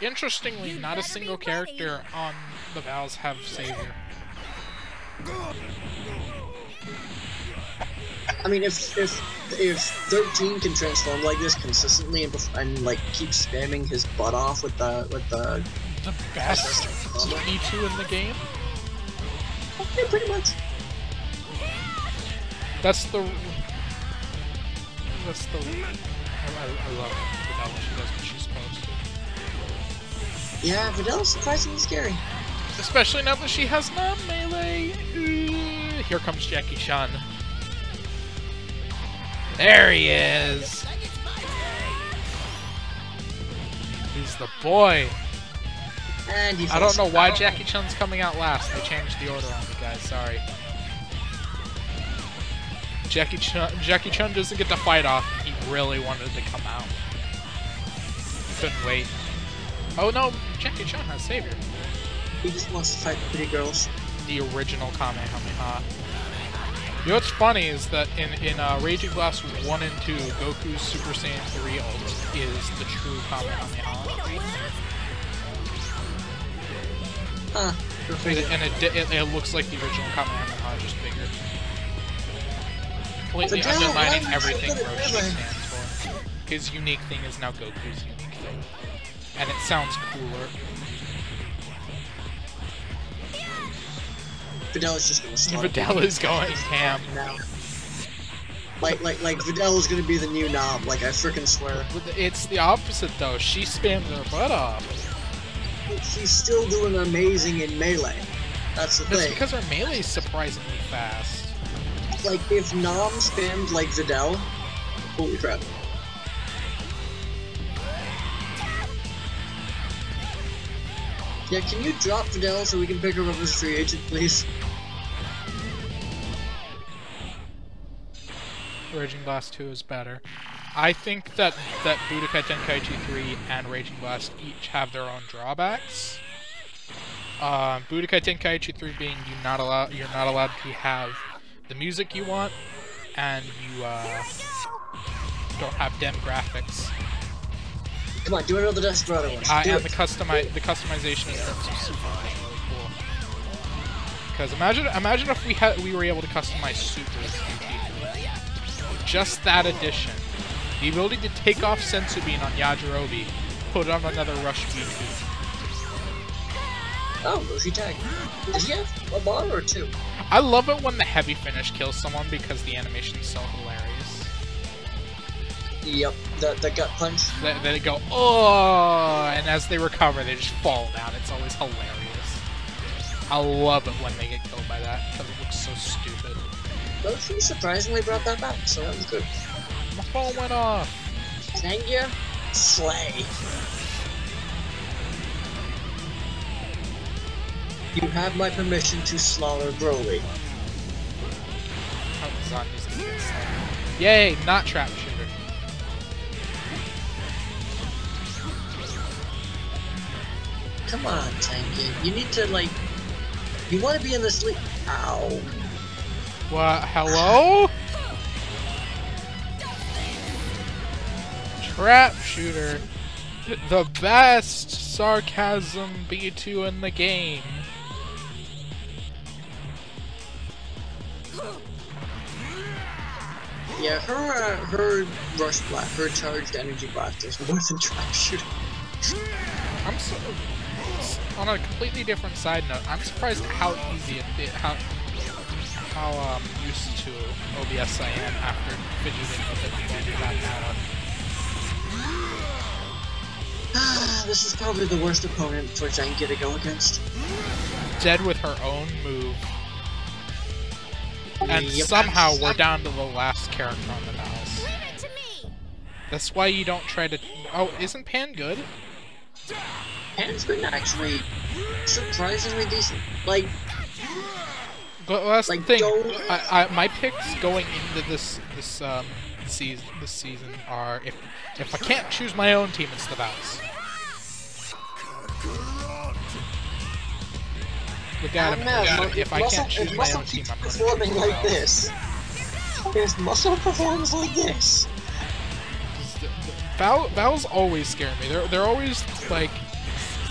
Interestingly, not a single character on the Vals have Savior.
I mean, if 13 can transform like this consistently and like keep spamming his butt off with the
best E2 in the game.
Yeah, pretty much.
That's the. I love Videl when she does what she's supposed to.
Yeah, Videl's surprisingly scary.
Especially now that she has non-melee. Here comes Jackie Chan. There he is! He's the boy!
And he
I don't know why Jackie Chan's coming out last. They changed the order on me, guys. Sorry. Jackie Chan doesn't get to fight off. He really wanted to come out. Couldn't wait. Oh no, Jackie Chan has Savior.
He just wants to fight pretty girls.
The original Kamehameha. You know what's funny is that in Raging Blast 1 and 2, Goku's Super Saiyan 3 ult is the true Kamehameha.
Huh.
And it looks like the original Kamehameha, just bigger. Completely undermining everything Roshi stands for. His unique thing is now Goku's unique thing. And it sounds cooler.
Videl is just gonna start.
Videl is going ham.
Now. Like Videl is gonna be the new knob, like I freaking swear.
It's the opposite though, she spammed her butt off.
She's still doing amazing in melee. That's the thing.
That's because her melee is surprisingly fast.
Like, if Nom spammed like Videl, holy crap. Yeah, can you drop Videl so we can pick her up as a free agent, please?
Raging Blast 2 is better. I think that Budokai Tenkaichi 3 and Raging Blast each have their own drawbacks. Budokai Tenkaichi 3 being you're not allowed to have the music you want, and you don't have dem graphics.
Come on, do another Desperado one.
And the customization in terms of Super is really cool. Because imagine if we were able to customize Super with just that addition. The ability to take off Sensu Bean on Yajirobe, put on another Rush V2.
Oh, Roshi tag. Did he have a bar or two?
I love it when the heavy finish kills someone because the animation is so hilarious.
Yep, the gut punch.
They go, oh, and as they recover, they just fall down. It's always hilarious. I love it when they get killed by that because it looks so stupid.
Roshi surprisingly brought that back, so that was good.
My phone went off.
Thank you. Slay. You have my permission to slaughter Broly.
Oh, Zanya's gonna get slain. Yay, not trap shooter.
Come on, Tanky. You need to, like... You want to be in this league. Ow.
What? Hello? Trap shooter. The best sarcasm B2 in the game.
Yeah, her rush blast, her charged energy blast is more than trap shooter.
I'm so... On a completely different side note, I'm surprised at how easy how used to OBS I am after fidgeting with it before that meta.
This is probably the worst opponent for Zankia to go against.
Dead with her own move. And
Yep.
somehow we're down to the last character on the mouse.
Leave it to me.
That's why you don't try to... Oh, isn't Pan good?
Pan's been actually surprisingly decent. Like,
But that's
Like,
the thing.
don't-
My picks going into this season are if I can't choose my own team, it's the mouse. Look at him. If I can't choose my own team, I'm
performing
going to
like this. If Muscle performs like this.
Val's always scare me. They're always like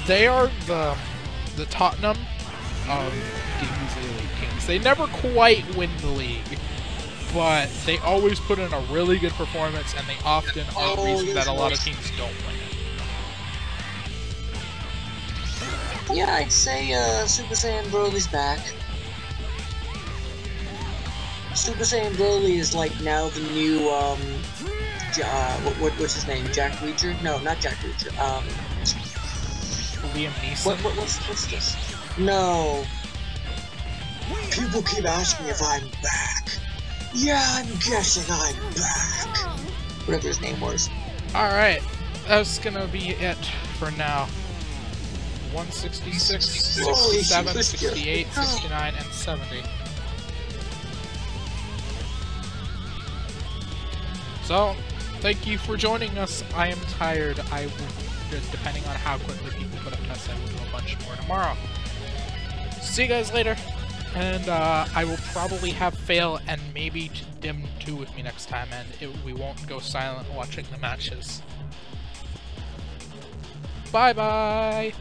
they are the Tottenham of these elite teams. They never quite win the league, but they always put in a really good performance, and they often are the reason that a lot of teams don't win.
Yeah, I'd say Super Saiyan Broly's back. Super Saiyan Broly is like now the new what's his name? Jack Reacher? No, not Jack Reacher.
Liam Neeson.
What's this? No. People keep asking if I'm back. Yeah, I'm guessing I'm back. Whatever his name was.
Alright, that's gonna be it for now. 166, 67, 68, 69, and 70. So, thank you for joining us. I am tired. I will, depending on how quickly people put up tests, I will do a bunch more tomorrow. See you guys later. And I will probably have Fail and maybe Dim 2 with me next time, and we won't go silent watching the matches. Bye-bye!